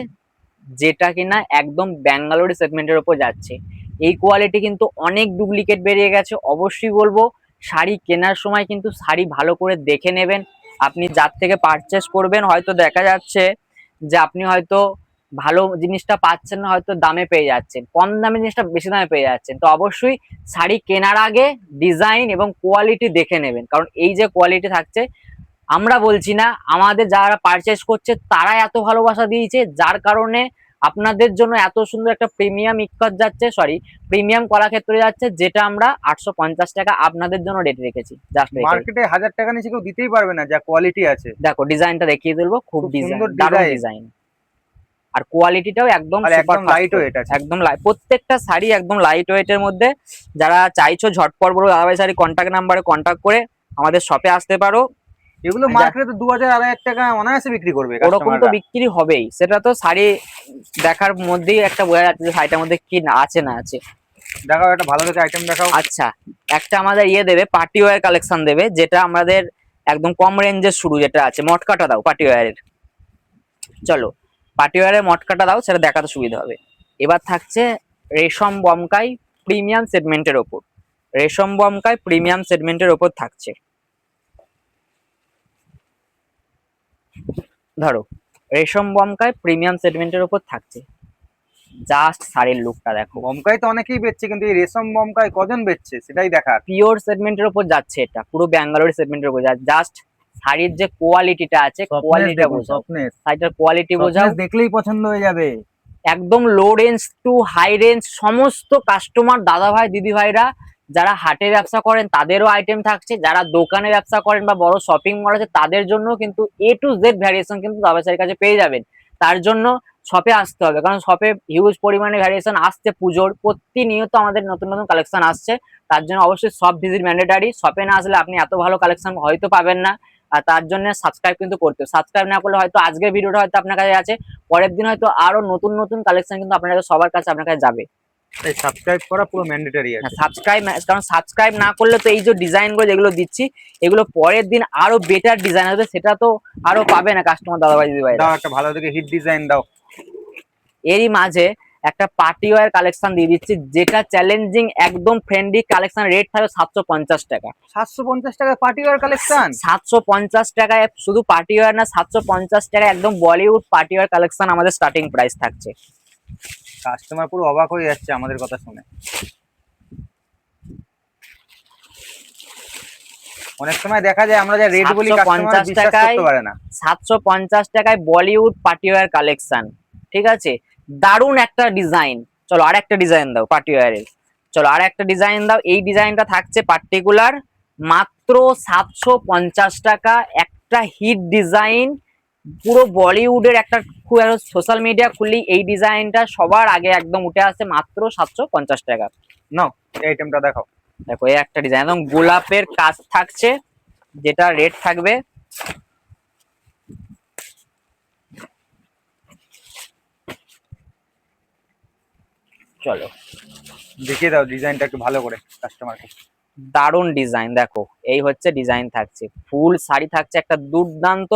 যেটা কিনা একদম ব্যাঙ্গালোর সেগমেন্টের উপর যাচ্ছে। এই কোয়ালিটি কিন্তু অনেক ডুপ্লিকেট বেরিয়ে গেছে। অবশ্যই বলবো শাড়ি কেনার সময় কিন্তু শাড়ি ভালো করে দেখে নেবেন। আপনি যার থেকে পারচেস করবেন, হয়তো দেখা যাচ্ছে যে আপনি হয়তো ভালো জিনিসটা পাচ্ছেন না, হয়তো দামে পেয়ে যাচ্ছেন, কম দামে জিনিসটা বেশি দামে পেয়ে যাচ্ছেন। তো অবশ্যই শাড়ি কেনার আগে ডিজাইন এবং কোয়ালিটি দেখে নেবেন, কারণ এই যে কোয়ালিটি থাকছে, আমরা বলছি না, আমাদের যারা পারচেস করছে তারা এত ভালোবাসা দিয়েছে, যার কারণে আপনাদের জন্য এত সুন্দর একটা প্রিমিয়াম ইক্কত যাচ্ছে, সরি প্রিমিয়াম কলাক্ষেত্র যাচ্ছে, যেটা আমরা 850 টাকা আপনাদের জন্য রেট রেখেছি। জাস্ট মার্কেটে 1000 টাকা নিচে কেউ দিতেই পারবে না, যা কোয়ালিটি আছে। দেখো ডিজাইনটা দেখিয়ে দেবো, খুব খুব ডিজাইন, সুন্দর দারুণ ডিজাইন, ডিজাইন। আর কোয়ালিটিটাও একদম আর সুপার একদম ফাস্ট, লাইট ওয়েট আছে। একদম লাইট, প্রত্যেকটা শাড়ি একদম লাইট ওয়েটের মধ্যে। যারা চাইছো ঝটপট বড় দাদাভাই শাড়ি কন্ট্যাক্ট নাম্বারে কন্ট্যাক্ট করে আমাদের শপে আসতে পারো। এগুলো মার্কেটে তো 2000 2500 টাকা অনায়াসে বিক্রি করবে ওরকম তো কাস্টমাররা। বিক্রি হবেই, সেটা তো শাড়ি দেখার মধ্যেই একটা বোঝা যাচ্ছে যে শাড়িটার মধ্যে কি না আছে না আছে। দেখাও একটা ভালো দেখে আইটেম দেখাও। আচ্ছা, একটা আমাদের ইয়ে দেবে, পার্টি ওয়্যার কালেকশন দেবে, যেটা আমাদের একদম কম রেঞ্জের শুরু, যেটা আছে মটকাটা দাও পার্টি ওয়্যারের। চলো পার্টি ওয়্যারের মটকাটা দাও, সেটা দেখাতে সুবিধা হবে। এবার থাকছে রেশম বমকাই প্রিমিয়াম সেগমেন্টের ওপর, রেশম বমকাই প্রিমিয়াম সেগমেন্টের ওপর থাকছে। ধরো রেশম বমকাই প্রিমিয়াম সেগমেন্টের ওপর থাকছে, জাস্ট শাড়ির লুকটা দেখো। বমকাই তো অনেকেই বেচছে, কিন্তু এই রেশম বমকাই কজন বেচছে সেটাই দেখার। পিওর সেগমেন্টের উপর যাচ্ছে, এটা পুরো ব্যাঙ্গালোর সেগমেন্টের উপর যাচ্ছে। জাস্ট শাড়ির যে কোয়ালিটিটা আছে, কোয়ালিটিটা বোঝাও, সফটনেস, শাড়িটার কোয়ালিটি বোঝাও। দেখলেই পছন্দ হয়ে যাবে। একদম low range to high range সমস্ত কাস্টমার দাদা ভাই দিদি ভাইরা যারা হাটে ব্যবসা করেন তাদেরও আইটেম থাকছে, যারা দোকানে ব্যবসা করেন বা বড় শপিং মল আছে তাদের জন্য কিন্তু এ টু জেড ভ্যারিয়েশন কিন্তু দাদা ভাইয়ের কাছে পেয়ে যাবেন। তার জন্য শপে আসতে হবে, কারণ শপে হিউজ পরিমাণে ভ্যারিয়েশন আসছে, পুজোর প্রতিনিয়ত আমাদের নতুন নতুন কালেকশন আসছে। তার জন্য অবশ্যই শপ ভিজিট ম্যান্ডেটারি, শপে না আসলে আপনি এত ভালো কালেকশন হয়তো পাবেন না। আর তার জন্য সাবস্ক্রাইব কিন্তু করতে, সাবস্ক্রাইব না করলে হয়তো আজকের ভিডিওটা হয়তো আপনার কাছে আছে, পরের দিন হয়তো আরো নতুন নতুন কালেকশন কিন্তু আপনাদের সবার কাছে আপনার কাছে যাবে। তাই সাবস্ক্রাইব করা পুরো ম্যান্ডেটরি আছে। সাবস্ক্রাইব, কারণ সাবস্ক্রাইব না করলে তো এই যে ডিজাইন গুলো যেগুলো দিচ্ছি, এগুলো পরের দিন আরো বেটার ডিজাইন হবে, সেটা তো আরো পাবে না কাস্টমার দাদা ভাই দিদি ভাই। দাও একটা ভালো দেখে হিট ডিজাইন দাও। এরই মাঝে একটা পার্টি ওয়্যার কালেকশন দিয়ে দিচ্ছি, যেটা চ্যালেঞ্জিং একদম ফ্রেন্ডলি কালেকশন, রেট থাকবে 750 টাকা। 750 টাকা পার্টি ওয়্যার কালেকশন? 750 টাকায় শুধু পার্টি ওয়্যার না, 750 টাকায় একদম বলিউড পার্টি ওয়্যার কালেকশন আমাদের স্টার্টিং প্রাইস থাকছে। কাস্টমার পুরো অবাক হয়ে যাচ্ছে আমাদের কথা শুনে। অনেক সময় দেখা যায় আমরা যা রেট বলি কাস্টমার বিশ্বাস করতে পারে না। 750 টাকায় বলিউড পার্টি ওয়্যার কালেকশন, ঠিক আছে, দারুণ একটা ডিজাইন। চলো আর একটা ডিজাইন দাও পার্টি ওয়্যারের, চলো আর একটা ডিজাইন দাও। এই ডিজাইনটা থাকছে পার্টিকুলার মাত্র 750 টাকা, একটা হিট ডিজাইন, পুরো বলিউডের একটা, সোশ্যাল মিডিয়া খুললেই এই ডিজাইনটা সবার আগে একদম উঠে আসে, মাত্র 750 টাকা। নাও এই আইটেমটা দেখাও। দেখো এই একটা ডিজাইন একদম গোলাপের কাজ থাকছে, যেটা রেট থাকবে চলো দেখিয়ে দাও ডিজাইনটা একটু ভালো করে কাস্টমারকে। দারুণ ডিজাইন, দেখো এই হচ্ছে ডিজাইন থাকছে, ফুল শাড়ি থাকছে একটা দুর্দান্ত।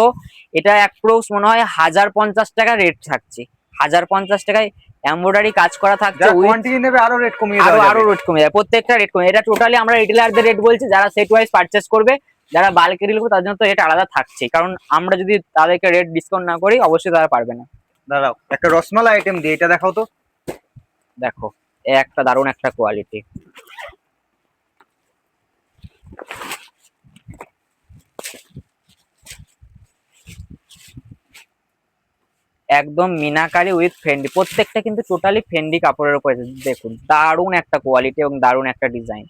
এটা অ্যাপ্রক্স মনে হয় 1050 টাকা রেট থাকছে, 1050 টাকায় এমব্রয়ডারি কাজ করা থাকছে। কোয়ান্টিটি নেবে আরো রেট কমিয়ে দেওয়া আরো যাবে। আরো রেট কমে যাবে, প্রত্যেকটা রেট কমে। এটা টোটালি আমরা রিটেলারদের রেট বলছি, যারা সেট ওয়াইজ পারচেস করবে, যারা বাল্কে ডিল করবে তার জন্য তো রেট আলাদা থাকছে, কারণ আমরা যদি তাদেরকে রেট ডিসকাউন্ট না করি অবশ্যই তারা পারবে না। দাঁড়াও একটা রসমালাই আইটেম দিয়ে এটা দেখাও তো। দেখো এই একটা দারুণ একটা কোয়ালিটি, একদম মিনাকারি উইথ ফেন্ডি, প্রত্যেকটা কিন্তু টোটালি ফেন্ডি কাপড়ের উপর। দেখুন দারুণ একটা কোয়ালিটি এবং দারুণ একটা ডিজাইন।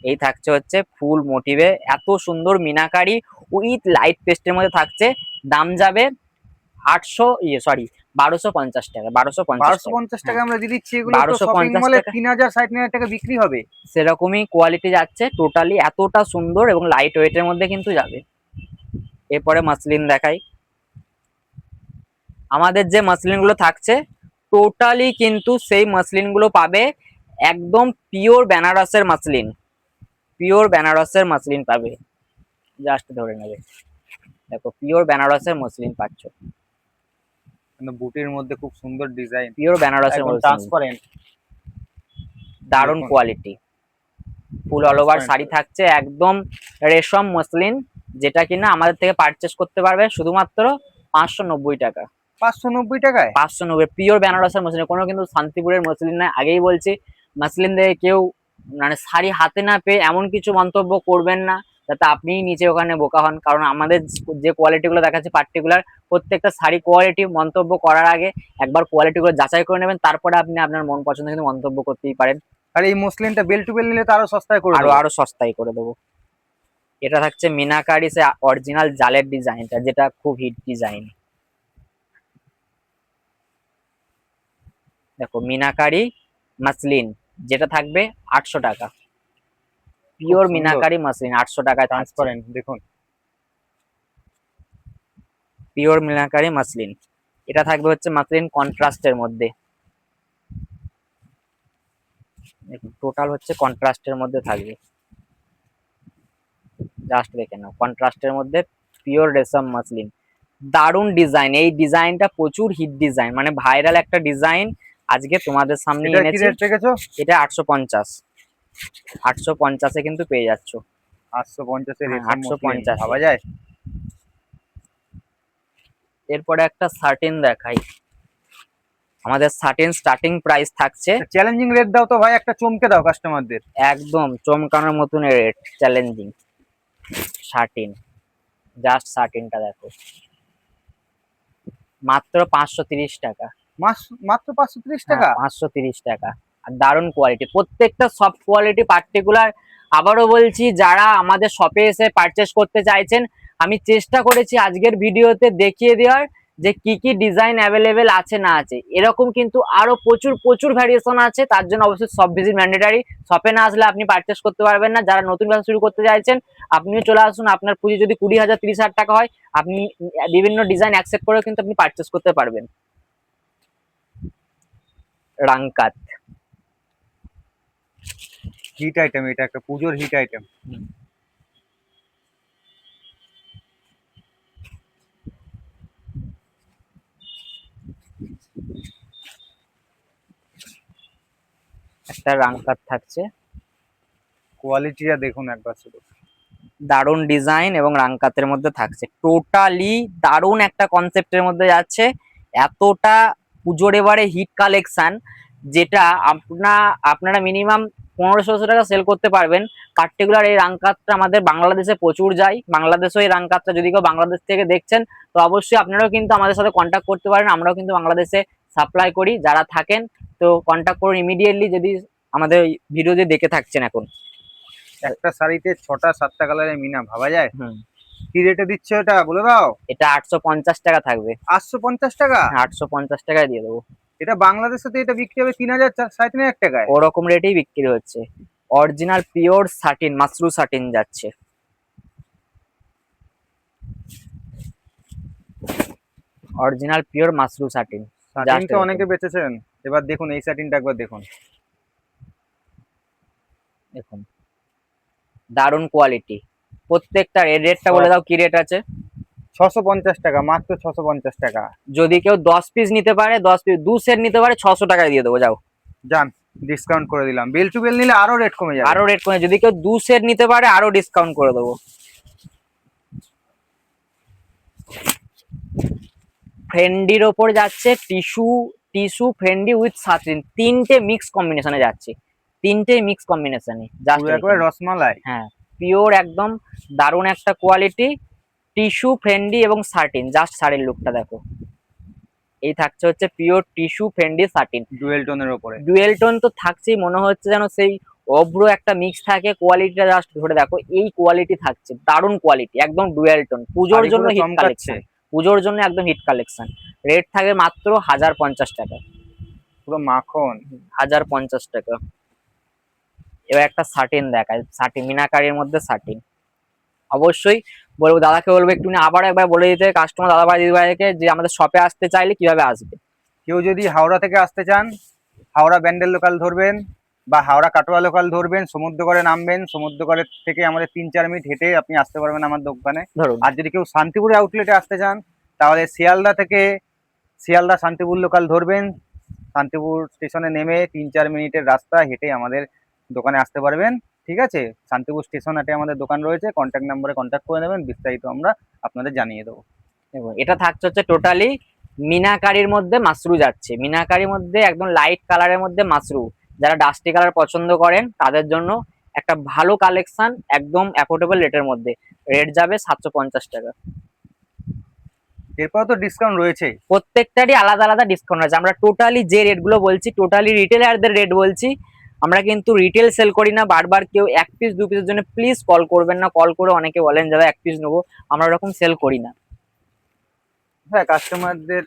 এই থাকছে হচ্ছে ফুল মোটিভে এত সুন্দর মিনাকারি উইথ লাইট পেস্টের মধ্যে থাকছে। দাম যাবে 800 সরি 1250 টাকা, 1250 বারোশো টাকা। পঞ্চাশ টাকা হ্যাঁ, আমরা দিয়ে দিচ্ছি, এগুলো তো শপিং 1250 মলে টাকা। 3000 60,000 টাকা বিক্রি হবে। সেরকমই কোয়ালিটি যাচ্ছে, টোটালি এতটা সুন্দর এবং লাইট ওয়েটের মধ্যে কিন্তু যাবে। এরপরে মাসলিন দেখাই। আমাদের যে মাসলিন গুলো থাকছে টোটালি কিন্তু সেই মাসলিন গুলো পাবে একদম পিওর বেনারসের মাসলিন, পিওর বেনারসের মাসলিন পাবে। জাস্ট ধরে নেবে, দেখো পিওর বেনারসের মসলিন পাচ্ছ, বুটির মধ্যে খুব সুন্দর ডিজাইন, পিওর বেনারসের একদম মসলিন, ট্রান্সপারেন্ট। দারুন দেখুন কোয়ালিটি। ফুল অল ওভার ট্রান্সপারেন্ট, শাড়ি থাকছে একদম রেশম মসলিন, যেটা কিনা আমাদের থেকে পারচেস করতে পারবে শুধুমাত্র 590 টাকা। 590 টাকায়। 590 পিওর বেনারসের মসলিন, কোনো কিন্তু শান্তিপুরের মসলিন নয়। আগেই বলছি, মসলিন দেখে কেউ মানে শাড়ি হাতে না পেয়ে এমন কিছু মন্তব্য করবেন না, যাতে আপনি নিচে ওখানে বোকা হন। কারণ আমাদের যে কোয়ালিটি গুলো দেখাচ্ছে পার্টিকুলার, প্রত্যেকটা শাড়ি কোয়ালিটি মন্তব্য করার আগে একবার কোয়ালিটি গুলো যাচাই করে নেবেন, তারপরে আপনি আপনার মন পছন্দ কিন্তু মন্তব্য করতেই পারেন। আর এই মসলিনটা বেল টু বেল নিলে তো আরো সস্তায় করে আরো দেবো। আরো সস্তায় করে দেবো। এটা থাকছে মিনাকারি সে অরিজিনাল জালের ডিজাইনটা, যেটা খুব হিট ডিজাইন। দেখো মিনাকারি মাসলিন, যেটা থাকবে 800 টাকা, পিওর সুন্দর মিনাকারি মাসলিন 800 টাকায় থাকছে, ট্রান্সপারেন্ট দেখুন। Pure meenakari muslin. এটা থাকবে হচ্ছে মাসলিন কন্ট্রাস্টের মধ্যে, টোটাল হচ্ছে কন্ট্রাস্টের মধ্যে থাকবে। জাস্ট দেখে নাও, কন্ট্রাস্টের মধ্যে পিওর রেশম মাসলিন, দারুন ডিজাইন। এই ডিজাইনটা প্রচুর হিট ডিজাইন, মানে ভাইরাল একটা ডিজাইন আজকে তোমাদের সামনে এটা কি এনেছি। রেট রেখেছো? এটা 850, 850-এ কিন্তু পেয়ে যাচ্ছ। 850 হ্যাঁ, রেশম মসলিন 850 ভাবা যায়। এরপরে একটা শার্টিন দেখাই। আমাদের শার্টিন স্টার্টিং প্রাইস থাকছে, চ্যালেঞ্জিং রেট দাও তো ভাই, একটা চমকে দাও কাস্টমারদের। একদম চমকানোর মতন রেট, চ্যালেঞ্জিং শার্টিন। জাস্ট শার্টিনটা দেখো, মাত্র 530 টাকা। মাত্র 530 টাকা। 530 টাকা। আর দারুণ কোয়ালিটি, প্রত্যেকটা সফট কোয়ালিটি পার্টিকুলার। আবারও বলছি, যারা আমাদের শপে এসে পারচেস করতে চাইছেন, আমি চেষ্টা করেছি আজকের ভিডিওতে দেখিয়ে দেওয়ার যে কি কি ডিজাইন অ্যাভেলেবেল আছে না আছে। এরকম কিন্তু আরো প্রচুর প্রচুর ভ্যারিয়েশন আছে, তার জন্য অবশ্যই শপ ভিজিট ম্যান্ডেটারি। শপে না আসলে আপনি পারচেস করতে পারবেন না। যারা নতুন ব্যবসা শুরু করতে চাইছেন, আপনিও চলে আসুন। আপনার পুঁজি যদি 20,000 30,000 টাকা হয়, আপনি বিভিন্ন ডিজাইন অ্যাকসেপ্ট করেও কিন্তু আপনি পারচেস করতে পারবেন। রাংকাত, হিট আইটেম, এটা একটা পুজোর হিট আইটেম। একটা রাংকাত থাকছে, কোয়ালিটিটা দেখুন একবার শুধু। দারুন ডিজাইন এবং রাংকাতের মধ্যে থাকছে, টোটালি দারুন একটা কনসেপ্টের মধ্যে যাচ্ছে। এতটা পুজোর এবারে হিট কালেকশন, যেটা আপনারা মিনিমাম 1500 টাকা সেল করতে পারবেন। পার্টিকুলার এই রাংকাতটা আমাদের বাংলাদেশে প্রচুর যায়, বাংলাদেশেও এই রাংকাতটা যদি কেউ বাংলাদেশ থেকে দেখছেন, তো অবশ্যই আপনারাও কিন্তু আমাদের সাথে কন্ট্যাক্ট করতে পারেন। আমরাও কিন্তু বাংলাদেশে সাপ্লাই করি। যারা থাকেন তো কন্ট্যাক্ট করুন ইমিডিয়েটলি, যদি আমাদের ভিডিও যে দেখে থাকছেন এখন। একটা শাড়িতে 6টা 7টা কালারের মিনা, ভাবা যায়। হুম, কি রেটে দিচ্ছ এটা বলে দাও? এটা 850 টাকা থাকবে। 850 টাকা। 850 টাকায় দিয়ে দেবো। এটা বাংলাদেশে তো এটা বিক্রি হবে 3000 3,500 টাকায়। ওরকম রেটেই বিক্রি হচ্ছে। অরিজিনাল পিওর সাটিন, মাশরু সাটিন যাচ্ছে। অরিজিনাল পিওর মাশরু সাটিন। শাটিন তো অনেকে বেচেছেন, এবার দেখুন এই শাটিনটা একবার দেখুন। দেখুন দারুন কোয়ালিটি, প্রত্যেকটা রেটটা বলে দাও, কি রেট আছে? 650 টাকা, মাত্র 650 টাকা। যদি কেউ 10 পিস নিতে পারে, 10 পিস 2 সেট নিতে পারে, 600 টাকায় দিয়ে দেবো। যাও, জান, ডিসকাউন্ট করে দিলাম। বেল টু বেল নিলে আরো রেট কমে যাবে। আরো রেট কমে, যদি কেউ 2 সেট নিতে পারে আরো ডিসকাউন্ট করে দেবো। ফ্রেন্ডির ওপর যাচ্ছে টিস্যু, টিস্যু ফ্রেন্ডি উইথ সাটিন, তিনটে মিক্স কম্বিনেশনে যাচ্ছে, তিনটে মিক্স কম্বিনেশনে। জাস্ট একবারে রসমালাই। হ্যাঁ, পিওর একদম দারুণ একটা কোয়ালিটি, টিস্যু ফ্রেন্ডি এবং সাটিন। জাস্ট শাড়ির লুকটা দেখো, এই থাকছে হচ্ছে পিওর টিস্যু ফ্রেন্ডি সাটিন, ডুয়েল টোনের উপরে। ডুয়েল টোন তো থাকছেই, মনে হচ্ছে যেন সেই অভ্র একটা মিক্স থাকে। কোয়ালিটিটা জাস্ট ধরে দেখো, এই কোয়ালিটি থাকছে, দারুণ কোয়ালিটি, একদম ডুয়েল টোন। পুজোর জন্য হিট কালেকশন, পুজোর জন্য একদম হিট কালেকশন। রেট থাকে মাত্র 1050 টাকা, পুরো মাখন। 1050 টাকা। এবার একটা শাটিন দেখায়, শাটিন মিনাকারির মধ্যে শাটিন। অবশ্যই বলবো দাদাকে, বলবো একটু আবার একবার বলে দিতে কাস্টমার দাদা ভাই দিদি ভাইকে যে আমাদের শপে আসতে চাইলে কিভাবে আসবে। কেউ যদি হাওড়া থেকে আসতে চান, হাওড়া ব্যান্ডেল লোকাল ধরবেন বা হাওড়া কাটোয়া লোকাল ধরবেন, সমুদ্রকরে নামবেন, সমুদ্রকরে থেকে আমাদের 3-4 মিনিট হেঁটে আপনি আসতে পারবেন আমার দোকানে। ধরুন আর যদি কেউ শান্তিপুর আউটলেটে আসতে চান, তাহলে শিয়ালদা থেকে শিয়ালদা শান্তিপুর লোকাল ধরবেন, শান্তিপুর স্টেশনে নেমে 3-4 মিনিটের রাস্তা হেঁটে আমাদের দোকানে আসতে পারবেন। ঠিক আছে, শান্তিপুর স্টেশন হাটে আমাদের দোকান রয়েছে, কন্ট্যাক্ট নাম্বারে কন্ট্যাক্ট করে নেবেন, বিস্তারিত আমরা আপনাদের জানিয়ে দেবো। দেখুন, এটা থাকছে হচ্ছে টোটালি মিনাকারির মধ্যে মাশরু যাচ্ছে, মিনাকারির মধ্যে একদম লাইট কালারের মধ্যে মাশরু। যারা ডাস্টি কালার পছন্দ করেন তাদের জন্য একটা ভালো কালেকশন, একদম অ্যাফোর্ডেবল রেটের মধ্যে। রেট যাবে 750 টাকা। এরপর তো ডিসকাউন্ট রয়েছে। প্রত্যেকটারই আলাদা আলাদা ডিসকাউন্ট আছে। আমরা টোটালি যে রেটগুলো বলছি টোটালি রিটেলারদের রেট বলছি। আমরা কিন্তু রিটেল সেল করি না। বারবার কেউ 1 পিস 2 পিসের জন্য প্লিজ কল করবেন না। কল করে অনেকে বলেন দাদা 1 পিস নেবো, আমরা ওরকম সেল করি না। হ্যাঁ, কাস্টমারদের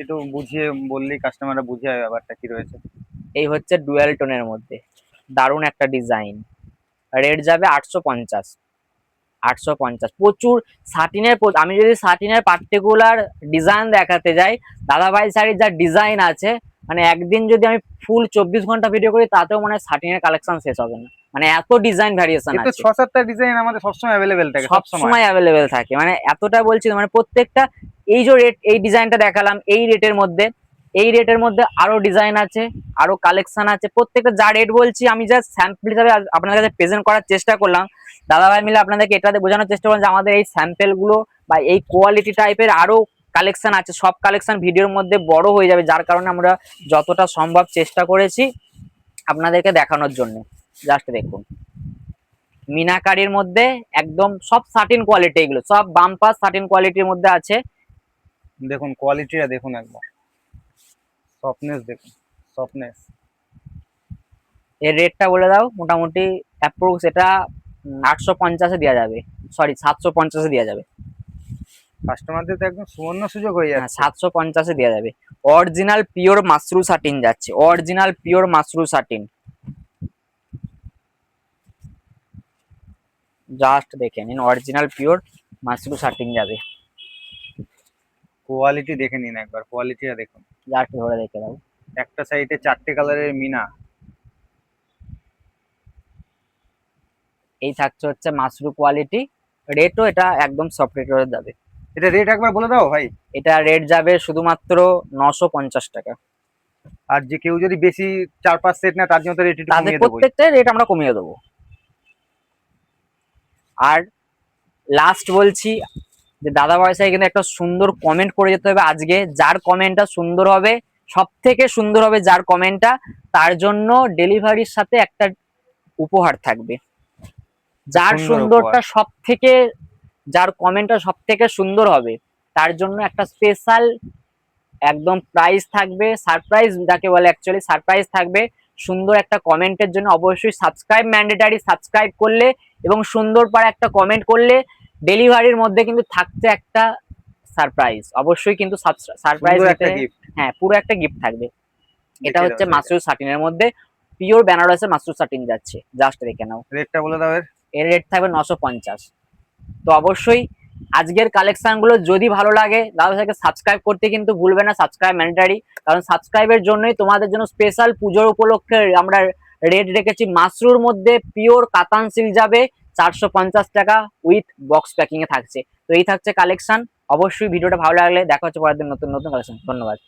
একটু বুঝিয়ে বললেই কাস্টমাররা বুঝে যাবে ব্যাপারটা কি রয়েছে। এই হচ্ছে ডুয়াল টোনের মধ্যে দারুণ একটা ডিজাইন। রেট যাবে 850। 850 প্রচুর সাটিনের। আমি যদি সাটিনের পার্টিকুলার ডিজাইন দেখাতে যাই, দাদাভাই শাড়ির যা ডিজাইন আছে, মানে একদিন যদি আমি ফুল 24 ঘন্টা ভিডিও করি তাতেও মানে সাটিনের কালেকশন শেষ হবে না, মানে এত ডিজাইন ভ্যারিয়েশন কিন্তু আছে। 6-7টা ডিজাইন আমাদের সবসময় অ্যাভেলেবেল থাকে, সব সময় অ্যাভেলেবেল থাকে, মানে এতটা বলছি মানে প্রত্যেকটা। এই যে রেট, এই ডিজাইনটা দেখালাম এই রেটের মধ্যে, এই রেটের মধ্যে আরো ডিজাইন আছে, আরো কালেকশন আছে। প্রত্যেকটা যা রেট বলছি আমি জাস্ট স্যাম্পল হিসাবে আপনাদের কাছে প্রেজেন্ট করার চেষ্টা করলাম। দাদাভাই মিলে আপনাদেরকে এটাতে বোঝানোর চেষ্টা করলাম যে আমাদের এই স্যাম্পেল গুলো বা এই কোয়ালিটি টাইপের আরো কালেকশন আছে। সব কালেকশন ভিডিওর মধ্যে বড় হয়ে যাবে, যার কারণে আমরা যতটা সম্ভব চেষ্টা করেছি আপনাদেরকে দেখানোর জন্য। জাস্ট দেখুন, মিনাকারির মধ্যে একদম সব সার্টিন কোয়ালিটি, এগুলো সব বাম্পার সার্টিন কোয়ালিটির মধ্যে আছে। দেখুন কোয়ালিটিটা দেখুন, একদম সফটনেস দেখুন, সফটনেস। এর রেটটা বলে দাও মোটামুটি অ্যাপ্রোক্স। এটা 850-এ দেওয়া যাবে, সরি 750-এ দেওয়া যাবে। কাস্টমারদের তো একদম সুবর্ণ সুযোগ হয়ে হ্যাঁ, যাচ্ছে। 750-এ দেওয়া যাবে। অরিজিনাল পিওর মাশরু সাটিন যাচ্ছে, অরিজিনাল পিওর মাশরু সাটিন। জাস্ট দেখে নিন, অরিজিনাল পিওর মাশরু সাটিন যাবে। কোয়ালিটি দেখে নিন একবার, কোয়ালিটিটা দেখুন। জাস্ট ধরে দেখে দাও। একটা সাইডে 4টে কালারের মিনা। এই থাকছে হচ্ছে মাশরু কোয়ালিটি। রেটও এটা একদম সফট রেটে যাবে। এটা রেট একবার বলে দাও ভাই। এটা রেট যাবে শুধুমাত্র 950 টাকা। আর যে কেউ যদি বেশি 4-5 সেট না, তার জন্য তো রেট একটু তাদের কমিয়ে দেবো। প্রত্যেকটাই রেট আমরা কমিয়ে দেবো। আর লাস্ট বলছি যে দাদা পয়সায় কিন্তু একটা সুন্দর কমেন্ট করে যেতে হবে আজকে। যার কমেন্টটা সুন্দর হবে, সব থেকে সুন্দর হবে যার কমেন্টটা, তার জন্য ডেলিভারির সাথে একটা উপহার থাকবে। যার সুন্দরটা সব থেকে, যার কমেন্টটা সব থেকে সুন্দর হবে তার জন্য একটা স্পেশাল একদম প্রাইজ থাকবে, সারপ্রাইজ যাকে বলে, অ্যাকচুয়ালি সারপ্রাইজ থাকবে। সুন্দর একটা কমেন্টের জন্য অবশ্যই সাবস্ক্রাইব ম্যান্ডেটারি, সাবস্ক্রাইব করলে এবং সুন্দর পারে একটা কমেন্ট করলে ডেলিভারির মধ্যে কিন্তু থাকছে একটা সারপ্রাইজ। অবশ্যই কিন্তু সারপ্রাইজ, হ্যাঁ পুরো একটা গিফট থাকবে। এটা হচ্ছে মাশরু সাটিনের মধ্যে পিওর বেনারসের মাশরু সাটিন যাচ্ছে। জাস্ট দেখে নাও, রেটটা বলে দাও। এর রেট থাকবে 950। তো অবশ্যই আজকের কালেকশন গুলো যদি ভালো লাগে দাদা ভাইকে সাবস্ক্রাইব করতে কিন্তু ভুলবে না, সাবস্ক্রাইব ম্যান্ডেটারি। কারণ সাবস্ক্রাইবের জন্যই তোমাদের জন্য স্পেশাল পুজোর উপলক্ষে আমরা রেট রেখেছি। মাশরুর মধ্যে পিওর কাতান সিল্ক যাবে 450 টাকা, উইথ বক্স প্যাকিং এ থাকছে। তো এই থাকছে কালেকশন। অবশ্যই ভিডিওটা ভালো লাগলে দেখা হচ্ছে পরের দিন নতুন নতুন কালেকশন। ধন্যবাদ।